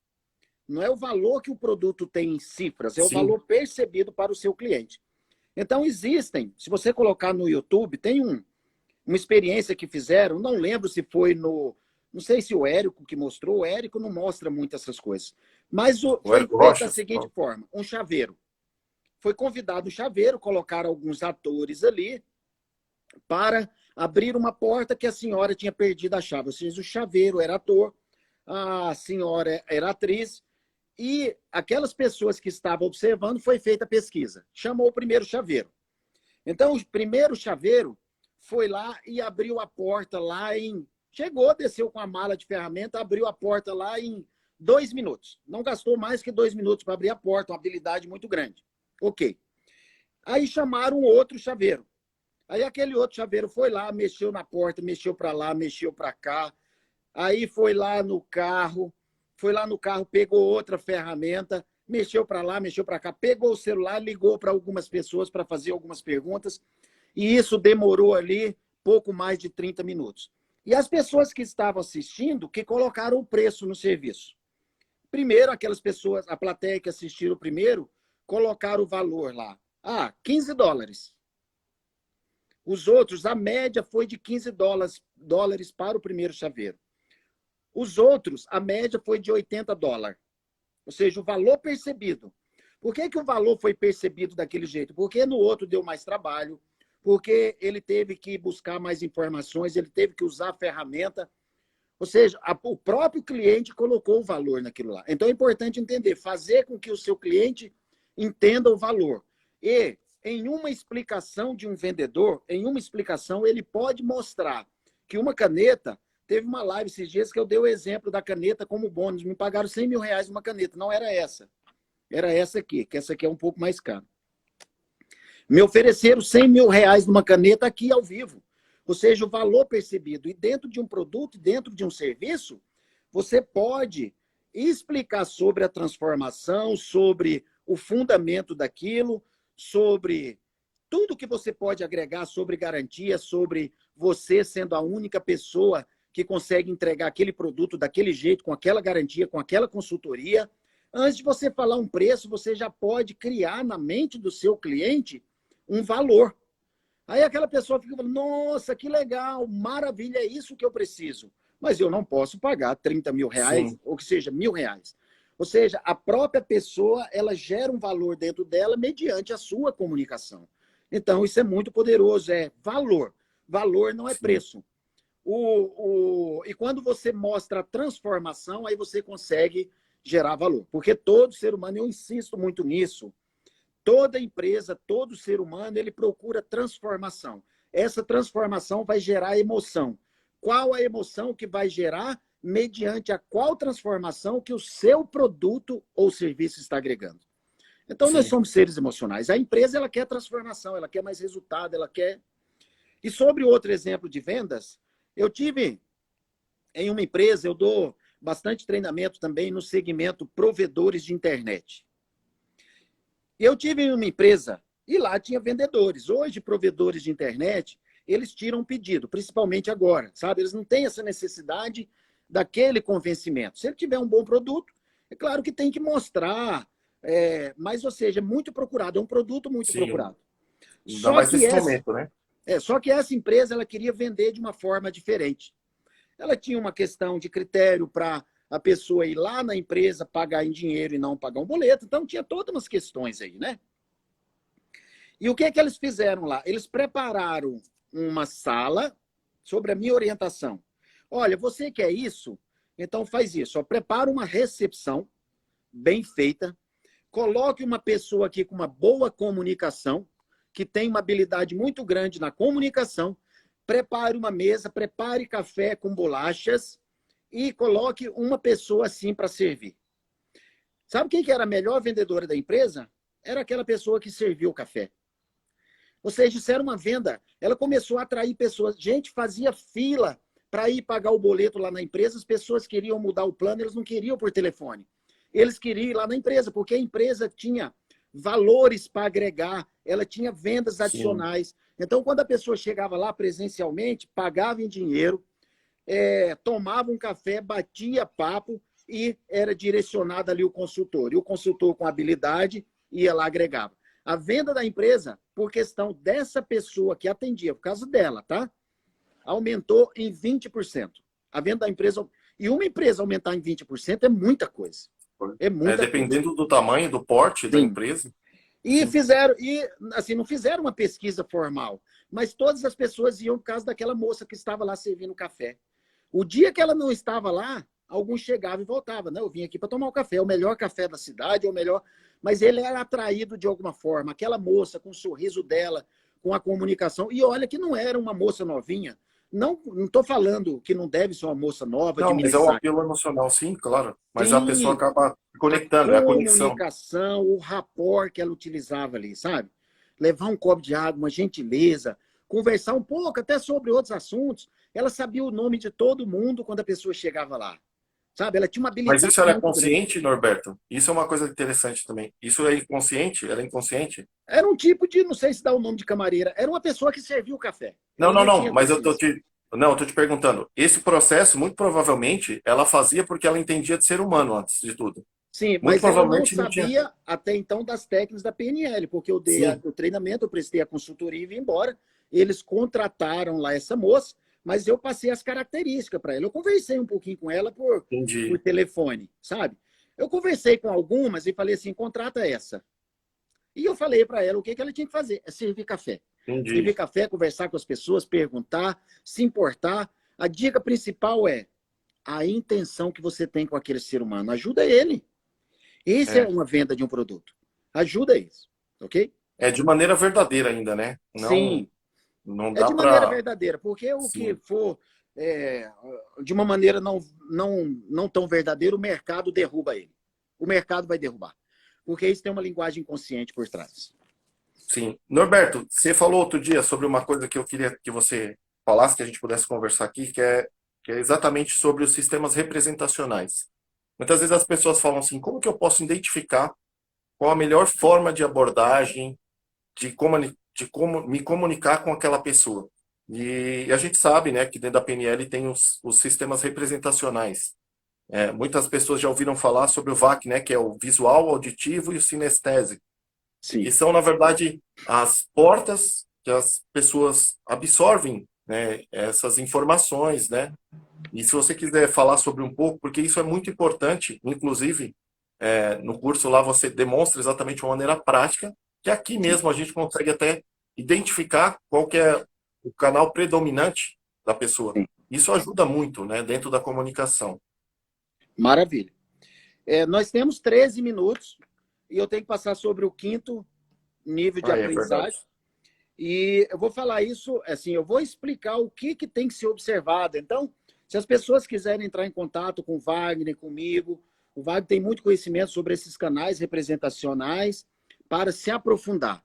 Não é o valor que o produto tem em cifras, é o Sim, valor percebido para o seu cliente. Então, existem, se você colocar no YouTube, tem uma experiência que fizeram, não lembro se foi no. Não sei se o Érico que mostrou, o Érico não mostra muito essas coisas. Mas o foi Érico feito da Rocha. seguinte forma: um chaveiro. Foi convidado um chaveiro, colocaram alguns atores ali para abrir uma porta que a senhora tinha perdido a chave. Ou seja, o chaveiro era ator, a senhora era atriz, e aquelas pessoas que estavam observando, foi feita a pesquisa. Chamou o primeiro chaveiro. Então, o primeiro chaveiro foi lá e abriu a porta lá em. Chegou, desceu com a mala de ferramenta, abriu a porta lá em 2 minutos. Não gastou mais que 2 minutos para abrir a porta, uma habilidade muito grande. Ok. Aí chamaram um outro chaveiro. Aí aquele outro chaveiro foi lá, mexeu na porta, mexeu para lá, mexeu para cá. Aí foi lá no carro, pegou outra ferramenta, mexeu para lá, mexeu para cá, pegou o celular, ligou para algumas pessoas para fazer algumas perguntas, e isso demorou ali pouco mais de 30 minutos. E as pessoas que estavam assistindo, que colocaram o preço no serviço. Primeiro, aquelas pessoas, a plateia que assistiram primeiro, colocaram o valor lá. $15. Os outros, a média foi de $15 para o primeiro chaveiro. Os outros, a média foi de $80. Ou seja, o valor percebido. Por que o valor foi percebido daquele jeito? Porque no outro deu mais trabalho, porque ele teve que buscar mais informações, ele teve que usar a ferramenta. Ou seja, o próprio cliente colocou o valor naquilo lá. Então é importante entender, fazer com que o seu cliente entenda o valor. E em uma explicação de um vendedor, em uma explicação, ele pode mostrar que uma caneta, teve uma live esses dias que eu dei o exemplo da caneta como bônus, me pagaram 100 mil reais uma caneta, não era essa. Era essa aqui, que essa aqui é um pouco mais cara. Me ofereceram 100 mil reais numa caneta aqui ao vivo. Ou seja, o valor percebido. E dentro de um produto, dentro de um serviço, você pode explicar sobre a transformação, sobre o fundamento daquilo, sobre tudo que você pode agregar, sobre garantia, sobre você sendo a única pessoa que consegue entregar aquele produto daquele jeito, com aquela garantia, com aquela consultoria. Antes de você falar um preço, você já pode criar na mente do seu cliente um valor. Aí aquela pessoa fica falando, nossa, que legal, maravilha, é isso que eu preciso. Mas eu não posso pagar 30 mil reais, Sim. ou que seja, 1.000 reais. Ou seja, a própria pessoa, ela gera um valor dentro dela mediante a sua comunicação. Então, isso é muito poderoso, é valor. Valor não é Sim. preço. E quando você mostra a transformação, aí você consegue gerar valor. Porque todo ser humano, eu insisto muito nisso, toda empresa, todo ser humano, ele procura transformação. Essa transformação vai gerar emoção. Qual a emoção que vai gerar? Mediante a qual transformação que o seu produto ou serviço está agregando. Então, nós Sim. somos seres emocionais. A empresa, ela quer transformação, ela quer mais resultado, ela quer... E sobre outro exemplo de vendas, eu tive em uma empresa, eu dou bastante treinamento também no segmento provedores de internet. Eu tive em uma empresa e lá tinha vendedores. Hoje, provedores de internet, eles tiram pedido, principalmente agora, sabe? Eles não têm essa necessidade daquele convencimento. Se ele tiver um bom produto, é claro que tem que mostrar, mas, ou seja, é muito procurado, é um produto muito Sim. procurado. Ainda Só mais que nesse essa, momento, né? só que essa empresa ela queria vender de uma forma diferente. Ela tinha uma questão de critério para a pessoa ir lá na empresa, pagar em dinheiro e não pagar um boleto. Então, tinha todas umas questões aí, né? E o que é que eles fizeram lá? Eles prepararam uma sala sobre a minha orientação. Olha, você quer isso? Então faz isso. Ó, prepara uma recepção bem feita, coloque uma pessoa aqui com uma boa comunicação, que tem uma habilidade muito grande na comunicação, prepare uma mesa, prepare café com bolachas e coloque uma pessoa assim para servir. Sabe quem que era a melhor vendedora da empresa? Era aquela pessoa que serviu o café. Ou seja, isso era uma venda. Ela começou a atrair pessoas. Gente, fazia fila para ir pagar o boleto lá na empresa. As pessoas queriam mudar o plano, eles não queriam por telefone. Eles queriam ir lá na empresa, porque a empresa tinha valores para agregar, ela tinha vendas Sim. adicionais. Então, quando a pessoa chegava lá presencialmente, pagava em dinheiro, tomava um café, batia papo e era direcionado ali o consultor. E o consultor com habilidade ia lá agregava. A venda da empresa, por questão dessa pessoa que atendia, por causa dela, tá? Aumentou em 20%. A venda da empresa... E uma empresa aumentar em 20% é muita coisa. É muita coisa. Dependendo do tamanho, do porte da Sim. empresa. E Sim. fizeram, e assim, não fizeram uma pesquisa formal, mas todas as pessoas iam por causa daquela moça que estava lá servindo café. O dia que ela não estava lá, alguns chegavam e voltavam. Não, eu vim aqui para tomar o café, é o melhor café da cidade, é o melhor. Mas ele era atraído de alguma forma. Aquela moça, com o sorriso dela, com a comunicação. E olha que não era uma moça novinha. Não estou falando que não deve ser uma moça nova de Não, mas é um minissaia. apelo emocional, sim, claro. Mas a pessoa Sim, acaba a conectando, é a conexão. comunicação, o rapport que ela utilizava ali, sabe? Levar um copo de água, uma gentileza, conversar um pouco até sobre outros assuntos. Ela sabia o nome de todo mundo quando a pessoa chegava lá, sabe? Ela tinha uma Mas habilidade isso era muito grande. consciente, Norberto? Isso é uma coisa interessante também. Isso é inconsciente? Era inconsciente? Era um tipo de, não sei se dá o nome de camareira, era uma pessoa que servia o café. Não, Ela não, não não. tinha Mas consciência. não, eu tô te perguntando. Esse processo, muito provavelmente, ela fazia porque ela entendia de ser humano antes de tudo. Sim, Muito mas ela não provavelmente não tinha. sabia até então das técnicas da PNL, porque eu dei Sim, o treinamento, eu prestei a consultoria e vim embora. Eles contrataram lá essa moça, mas eu passei as características para ela. Eu conversei um pouquinho com ela por entendi. telefone, sabe? Eu conversei com algumas e falei assim, contrata essa. E eu falei para ela o que ela tinha que fazer, é servir café. Entendi. Servir café, conversar com as pessoas, perguntar, se importar. A dica principal é a intenção que você tem com aquele ser humano. Ajuda ele. Isso é É. uma venda de um produto. Ajuda isso, ok? É de maneira verdadeira ainda, né? Não, Sim, não é dá de maneira para. verdadeira, porque o que Sim, for de uma maneira não tão verdadeira, o mercado derruba ele. O mercado vai derrubar. Porque isso tem uma linguagem consciente por trás. sim. Norberto, você falou outro dia sobre uma coisa que eu queria que você falasse, que a gente pudesse conversar aqui, que é exatamente sobre os sistemas representacionais. Muitas vezes as pessoas falam assim, como que eu posso identificar qual a melhor forma de abordagem, de como me comunicar com aquela pessoa? E a gente sabe, né, que dentro da PNL tem os sistemas representacionais. Muitas pessoas já ouviram falar sobre o VAC, né, que é o visual, auditivo e o sinestésico. E Sim. são, na verdade, as portas que as pessoas absorvem, né, essas informações, né? E se você quiser falar sobre um pouco, porque isso é muito importante, inclusive, no curso lá você demonstra exatamente de uma maneira prática, que aqui Sim. mesmo a gente consegue até identificar qual que é o canal predominante da pessoa. Sim. Isso ajuda muito, né, dentro da comunicação. Maravilha. Nós temos 13 minutos e eu tenho que passar sobre o quinto nível de Ah, é verdade. aprendizagem. E eu vou falar isso, assim, eu vou explicar o que tem que ser observado. Então, se as pessoas quiserem entrar em contato com o Wagner, comigo, o Wagner tem muito conhecimento sobre esses canais representacionais para se aprofundar.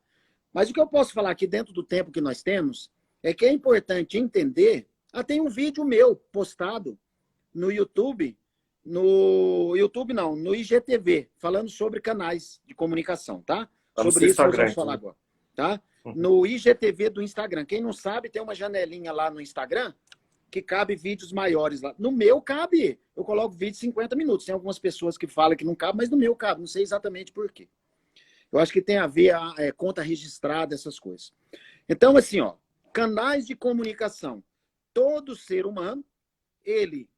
Mas o que eu posso falar aqui dentro do tempo que nós temos é que é importante entender. Tem um vídeo meu postado no YouTube, no IGTV, falando sobre canais de comunicação, tá? Tá no Sobre seu isso nós Instagram, vamos falar então. agora, tá? Uhum. No IGTV do Instagram. Quem não sabe, tem uma janelinha lá no Instagram que cabe vídeos maiores lá. No meu cabe, eu coloco vídeo de 50 minutos. Tem algumas pessoas que falam que não cabe, mas no meu cabe, não sei exatamente por quê. Eu acho que tem a ver a conta registrada, essas coisas. Então, assim, ó, canais de comunicação. Todo ser humano, ele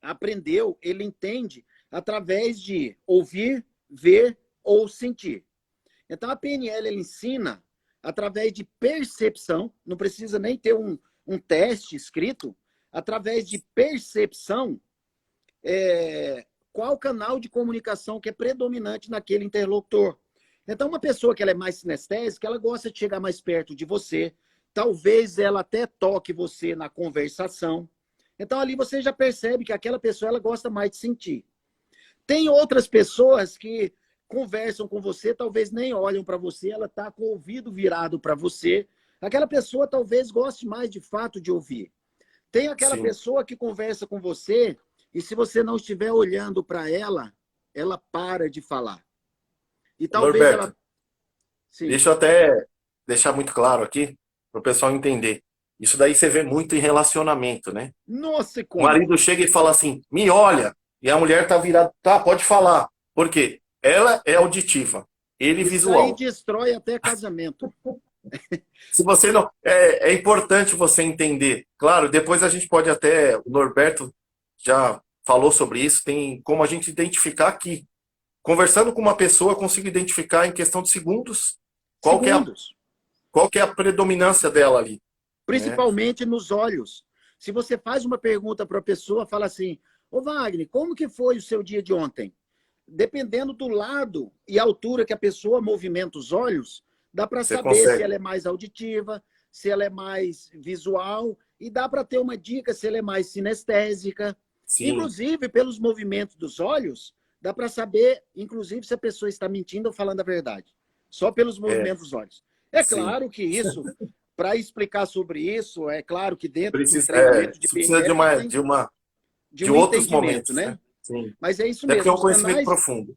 aprendeu, ele entende através de ouvir, ver ou sentir. Então, a PNL ela ensina através de percepção, não precisa nem ter um teste escrito, através de percepção, qual canal de comunicação que é predominante naquele interlocutor. Então, uma pessoa que ela é mais sinestésica, ela gosta de chegar mais perto de você, talvez ela até toque você na conversação. Então, ali você já percebe que aquela pessoa ela gosta mais de sentir. Tem outras pessoas que conversam com você, talvez nem olham para você, ela está com o ouvido virado para você. Aquela pessoa talvez goste mais de fato de ouvir. Tem aquela Sim. pessoa que conversa com você e se você não estiver olhando para ela, ela para de falar. E talvez ela. Norberto, Sim. deixa eu até deixar muito claro aqui, para o pessoal entender. Isso daí você vê muito em relacionamento, né? Nossa, O como? marido chega e fala assim, me olha, e a mulher tá virada, tá, pode falar. Por quê? Ela é auditiva, ele Isso aí visual. destrói até casamento. Se você não. É importante você entender. Claro, depois a gente pode até. O Norberto já falou sobre isso, tem como a gente identificar aqui. Conversando com uma pessoa, eu consigo identificar em questão de segundos qual que é a, Segundos. qual que é a predominância dela ali, né? Principalmente nos olhos. Se você faz uma pergunta para a pessoa, fala assim: Ô Wagner, como que foi o seu dia de ontem? Dependendo do lado e altura que a pessoa movimenta os olhos, dá para Você saber se consegue. ela é mais auditiva, se ela é mais visual, e dá para ter uma dica se ela é mais sinestésica. Sim, Inclusive, pelos movimentos dos olhos, dá para saber, inclusive, se a pessoa está mentindo ou falando a verdade. Só pelos é, movimentos dos olhos. É sim. claro que isso, para explicar sobre isso, é claro que dentro de um Precisa, treinamento de isso precisa PNL você tem de de um outros entendimento, momentos, né? né? Sim. Mas é isso Até porque é mesmo. um conhecimento profundo.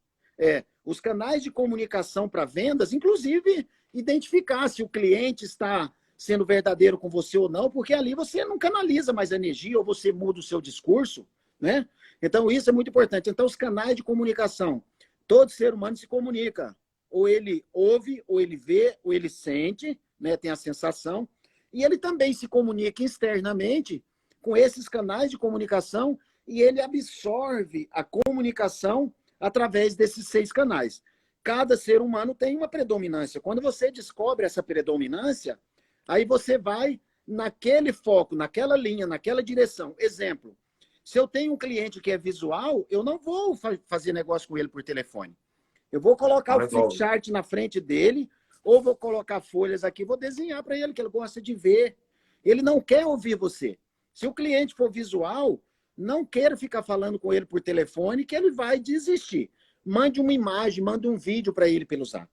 Os canais de comunicação para vendas, inclusive identificar se o cliente está sendo verdadeiro com você ou não, porque ali você não canaliza mais energia ou você muda o seu discurso, né? Então isso é muito importante. Então os canais de comunicação, todo ser humano se comunica, ou ele ouve, ou ele vê, ou ele sente, né? Tem a sensação, e ele também se comunica externamente com esses canais de comunicação e ele absorve a comunicação através desses 6 canais. Cada ser humano tem uma predominância. Quando você descobre essa predominância, Aí você vai naquele foco, naquela linha, naquela direção. Exemplo, se eu tenho um cliente que é visual, eu não vou fazer negócio com ele por telefone. Eu vou colocar Não o flip resolve. chart na frente dele, ou vou colocar folhas aqui, vou desenhar para ele, que ele gosta de ver. Ele não quer ouvir você. Se o cliente for visual, não queira ficar falando com ele por telefone, que ele vai desistir. Mande uma imagem, mande um vídeo para ele pelo Zap.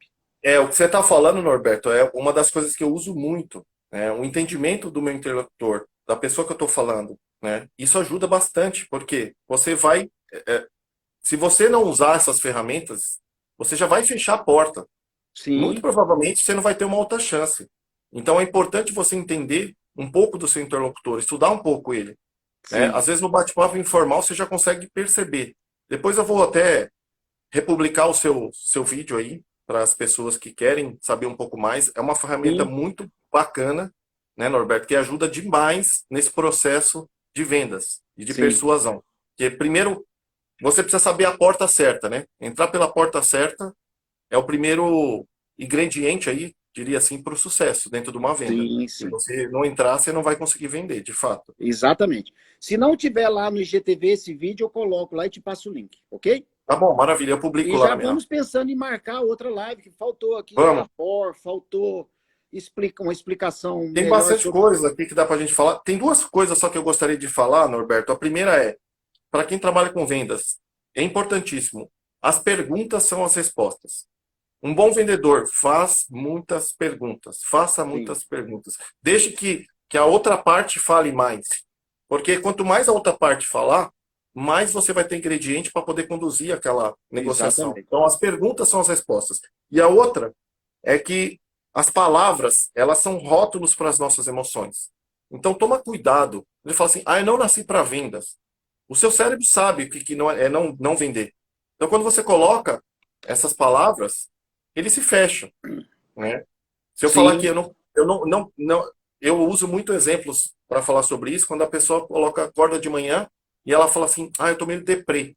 O que você está falando, Norberto, é uma das coisas que eu uso muito, né? O entendimento do meu interlocutor, da pessoa que eu estou falando, né? Isso ajuda bastante, porque você vai, se você não usar essas ferramentas, você já vai fechar a porta. Muito Sim, provavelmente você não vai ter uma outra chance. Então é importante você entender um pouco do seu interlocutor, estudar um pouco ele, né? sim, Às vezes no bate-papo informal você já consegue perceber. Depois eu vou até republicar o seu vídeo aí para as pessoas que querem saber um pouco mais. É uma ferramenta sim, muito bacana, né, Norberto, que ajuda demais nesse processo de vendas e de sim, persuasão. Porque primeiro você precisa saber a porta certa, né? Entrar pela porta certa é o primeiro ingrediente aí, diria assim, para o sucesso dentro de uma venda. sim, Se sim. você não entrar, você não vai conseguir vender, de fato. Exatamente. Se não tiver lá no IGTV esse vídeo, eu coloco lá e te passo o link, ok? Tá bom, maravilha. Eu E publico lá já na minha. vamos pensando em marcar outra live, que faltou aqui Vamos. rapport, faltou uma explicação Tem melhor bastante sobre. coisa aqui que dá para a gente falar. Tem duas coisas só que eu gostaria de falar, Norberto. A primeira é, para quem trabalha com vendas, é importantíssimo. As perguntas são as respostas. Um bom vendedor faz muitas perguntas. Faça Sim, muitas perguntas. Deixe que a outra parte fale mais. Porque quanto mais a outra parte falar, mais você vai ter ingrediente para poder conduzir aquela negociação. exatamente. Então, as perguntas são as respostas. E a outra é que as palavras, elas são rótulos para as nossas emoções. Então, toma cuidado. Ele fala assim, eu não nasci para vendas. O seu cérebro sabe o que não é não vender. Então, quando você coloca essas palavras, ele se fecha, né? Se eu falar que Sim, eu uso muito exemplos para falar sobre isso, quando a pessoa coloca acorda de manhã e ela fala assim, eu tô meio deprê.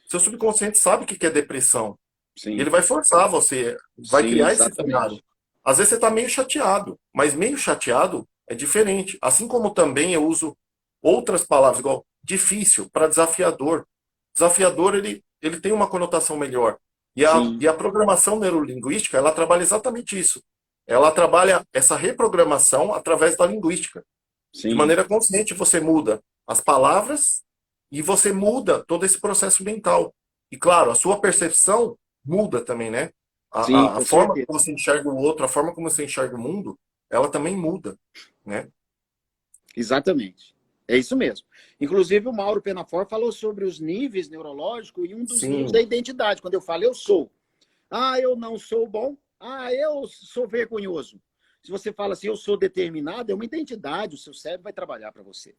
Seu subconsciente sabe o que é depressão. E ele sim, vai forçar você, vai sim, criar esse cenário. exatamente. Às vezes você está meio chateado, mas meio chateado é diferente. Assim como também eu uso outras palavras, igual difícil, para desafiador. Desafiador, ele tem uma conotação melhor. Sim, E a programação neurolinguística, ela trabalha exatamente isso. Ela trabalha essa reprogramação através da linguística. De sim, maneira consciente, você muda as palavras e você muda todo esse processo mental. E claro, a sua percepção muda também, né? sim, A com forma como certeza. você enxerga o outro, a forma como você enxerga o mundo, ela também muda, né? Exatamente. É isso mesmo. Inclusive, o Mauro Penafor falou sobre os níveis neurológicos e um dos níveis da Sim, identidade. Quando eu falo eu sou. Eu não sou bom. Eu sou vergonhoso. Se você fala assim, eu sou determinado, é uma identidade, o seu cérebro vai trabalhar para você.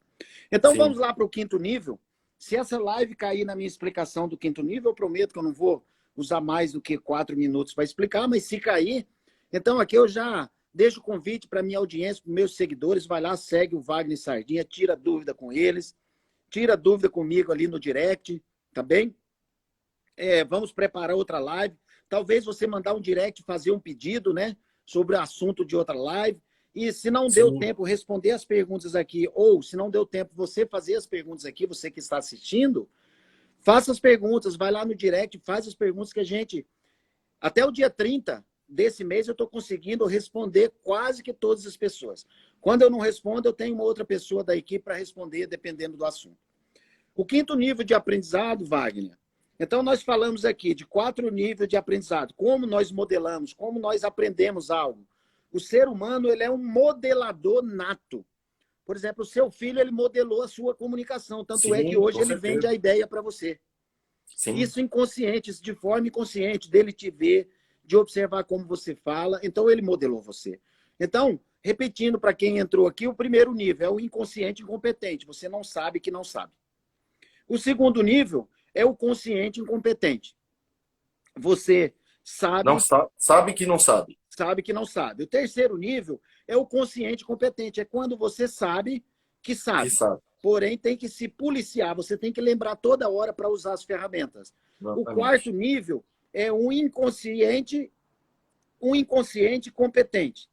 Então, vamos sim, lá para o quinto nível. Se essa live cair na minha explicação do quinto nível, eu prometo que eu não vou usar mais do que 4 minutos para explicar, mas se cair, então aqui eu já deixo o convite para minha audiência, para meus seguidores, vai lá, segue o Wagner Sardinha, tira dúvida com eles, tira dúvida comigo ali no direct, tá bem? Vamos preparar outra live. Talvez você mandar um direct, fazer um pedido, né? Sobre o assunto de outra live. E se não deu sim, tempo responder as perguntas aqui, ou se não deu tempo você fazer as perguntas aqui, você que está assistindo, faça as perguntas, vai lá no direct, faz as perguntas que a gente. Até o dia 30 desse mês eu estou conseguindo responder quase que todas as pessoas. Quando eu não respondo, eu tenho uma outra pessoa da equipe para responder, dependendo do assunto. O quinto nível de aprendizado, Wagner. Então, nós falamos aqui de 4 níveis de aprendizado. Como nós modelamos, como nós aprendemos algo. O ser humano ele é um modelador nato. Por exemplo, o seu filho ele modelou a sua comunicação. Tanto é que sim, hoje com ele vende certeza. a ideia para você. Sim, Isso inconsciente, isso de forma inconsciente, dele te ver, de observar como você fala. Então, ele modelou você. Então, repetindo para quem entrou aqui, o primeiro nível é o inconsciente incompetente. Você não sabe que não sabe. O segundo nível é o consciente incompetente. Você não sabe, sabe que não sabe, sabe que não sabe. O terceiro nível é o consciente competente. É quando você sabe que que sabe. sabe. Porém, tem que se policiar. Você tem que lembrar toda hora para usar as ferramentas. O quarto Exatamente. nível é um inconsciente competente.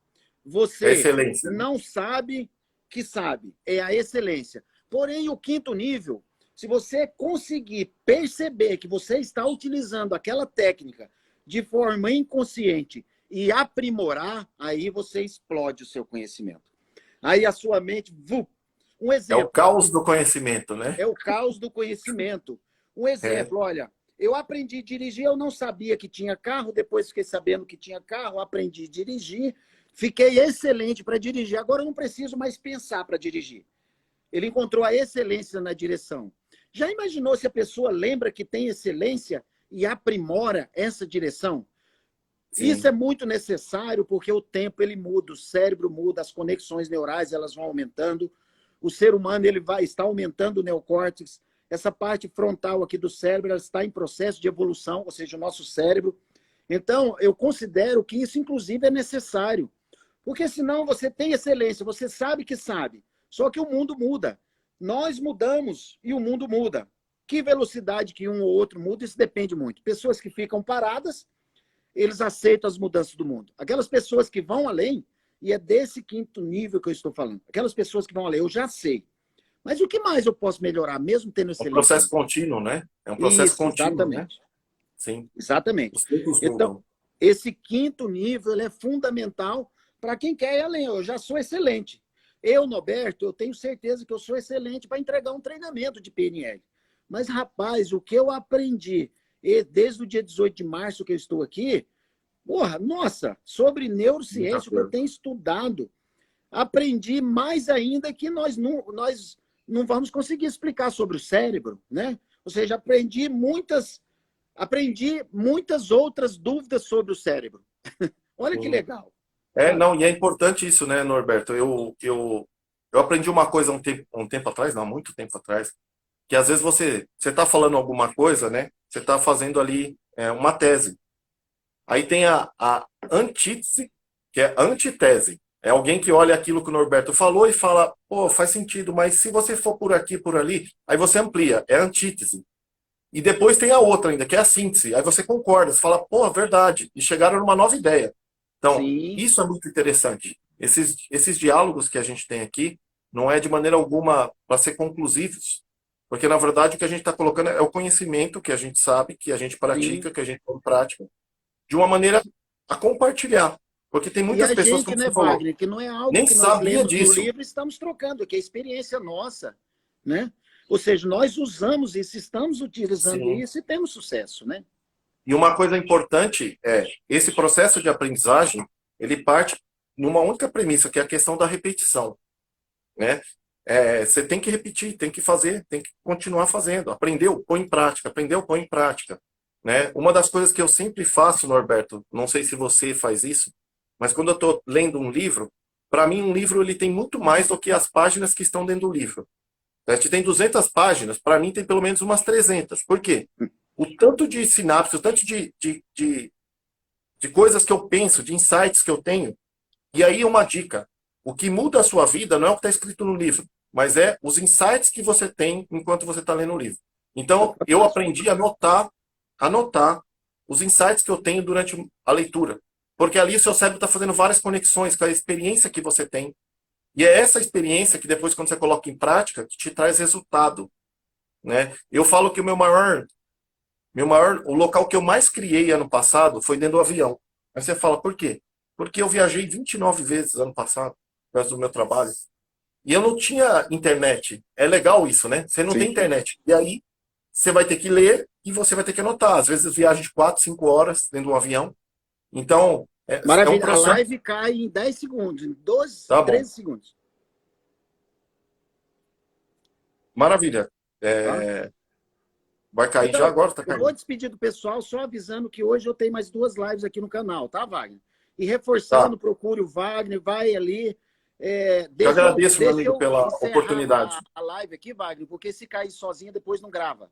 É você excelência, né? não sabe que sabe. É a excelência. Porém, o quinto nível, se você conseguir perceber que você está utilizando aquela técnica de forma inconsciente e aprimorar, aí você explode o seu conhecimento. Aí a sua mente, um É o exemplo, caos do conhecimento, né? é o caos do conhecimento. Um É. exemplo, olha, eu aprendi a dirigir, eu não sabia que tinha carro, depois fiquei sabendo que tinha carro, aprendi a dirigir, fiquei excelente para dirigir. Agora eu não preciso mais pensar para dirigir. Ele encontrou a excelência na direção. Já imaginou se a pessoa lembra que tem excelência e aprimora essa direção? Isso Sim. é muito necessário porque o tempo ele muda, o cérebro muda, as conexões neurais elas vão aumentando, o ser humano ele vai estar aumentando o neocórtex, essa parte frontal aqui do cérebro ela está em processo de evolução, ou seja, o nosso cérebro. Então, eu considero que isso inclusive é necessário, porque senão você tem excelência, você sabe que sabe, só que o mundo muda. Nós mudamos e o mundo muda. Que velocidade que um ou outro muda, isso depende muito. Pessoas que ficam paradas, eles aceitam as mudanças do mundo. Aquelas pessoas que vão além, e é desse quinto nível que eu estou falando, aquelas pessoas que vão além, eu já sei. Mas o que mais eu posso melhorar, mesmo tendo É um excelência? processo contínuo, né? É um processo Isso, contínuo, né? exatamente. Sim. Exatamente. Os tempos Então, mudam. esse quinto nível é fundamental para quem quer ir além. Eu já sou excelente. Eu, Norberto, eu tenho certeza que eu sou excelente para entregar um treinamento de PNL. Mas, rapaz, o que eu aprendi desde o dia 18 de março que eu estou aqui, porra, nossa, sobre Muita neurociência, o que eu coisa. tenho estudado, aprendi mais ainda que nós não vamos conseguir explicar sobre o cérebro, né? Ou seja, aprendi muitas outras dúvidas sobre o cérebro. Olha que Sim. legal, É, sabe? não, e é importante isso, né, Norberto? Eu aprendi uma coisa um tempo atrás, não, muito tempo atrás, que às vezes você está falando alguma coisa, né? Você está fazendo ali uma tese. Aí tem a antítese, que é a antitese. É alguém que olha aquilo que o Norberto falou e fala, pô, faz sentido, mas se você for por aqui, por ali, aí você amplia, é a antítese. E depois tem a outra ainda, que é a síntese. Aí você concorda, você fala, pô, verdade. E chegaram numa nova ideia. Então, Sim, isso é muito interessante. Esses diálogos que a gente tem aqui não é de maneira alguma para ser conclusivos. Porque, na verdade, o que a gente está colocando é o conhecimento que a gente sabe, que a gente sim. pratica, que a gente põe em prática, de uma maneira a compartilhar. Porque tem E muitas a pessoas, gente, como né, você falou, Wagner, que não é algo nem que nós sabia lemos no disso. livro e estamos trocando, que é experiência nossa, né? Ou seja, nós usamos isso, estamos utilizando Sim. isso e temos sucesso, né? E uma coisa importante é, esse processo de aprendizagem, ele parte numa única premissa, que é a questão da repetição, né? Você tem que repetir, tem que fazer, tem que continuar fazendo. Aprendeu, põe em prática. Aprendeu, põe em prática, né? Uma das coisas que eu sempre faço, Norberto, não sei se você faz isso, mas quando eu estou lendo um livro, para mim um livro ele tem muito mais do que as páginas que estão dentro do livro. A gente tem 200 páginas, para mim tem pelo menos umas 300. Por quê? O tanto de sinapse, o tanto de coisas que eu penso, de insights que eu tenho. E aí uma dica: o que muda a sua vida não é o que está escrito no livro, mas é os insights que você tem enquanto você está lendo o livro. Então, eu aprendi a anotar os insights que eu tenho durante a leitura. Porque ali o seu cérebro está fazendo várias conexões com a experiência que você tem. E é essa experiência que depois, quando você coloca em prática, que te traz resultado, né? Eu falo que o local que eu mais criei ano passado foi dentro do avião. Aí você fala, por quê? Porque eu viajei 29 vezes ano passado, por causa do meu trabalho. E eu não tinha internet. É legal isso, né? Você não tem Sim. internet. E aí, você vai ter que ler e você vai ter que anotar. Às vezes, viagem de 4, 5 horas dentro de um avião. Então, é um Maravilha. A processo. live cai em 10 segundos, em 12, Tá bom. 13 segundos. Maravilha. Tá? É, vai cair já Então, agora? Tá eu vou caindo. despedir do pessoal, só avisando que hoje eu tenho mais duas lives aqui no canal, tá, Wagner? E Tá. reforçando, procure o Wagner, vai ali. Eu agradeço, meu Deixa amigo, eu pela encerrar oportunidade. a live aqui, Wagner, porque se cair sozinho, depois não grava.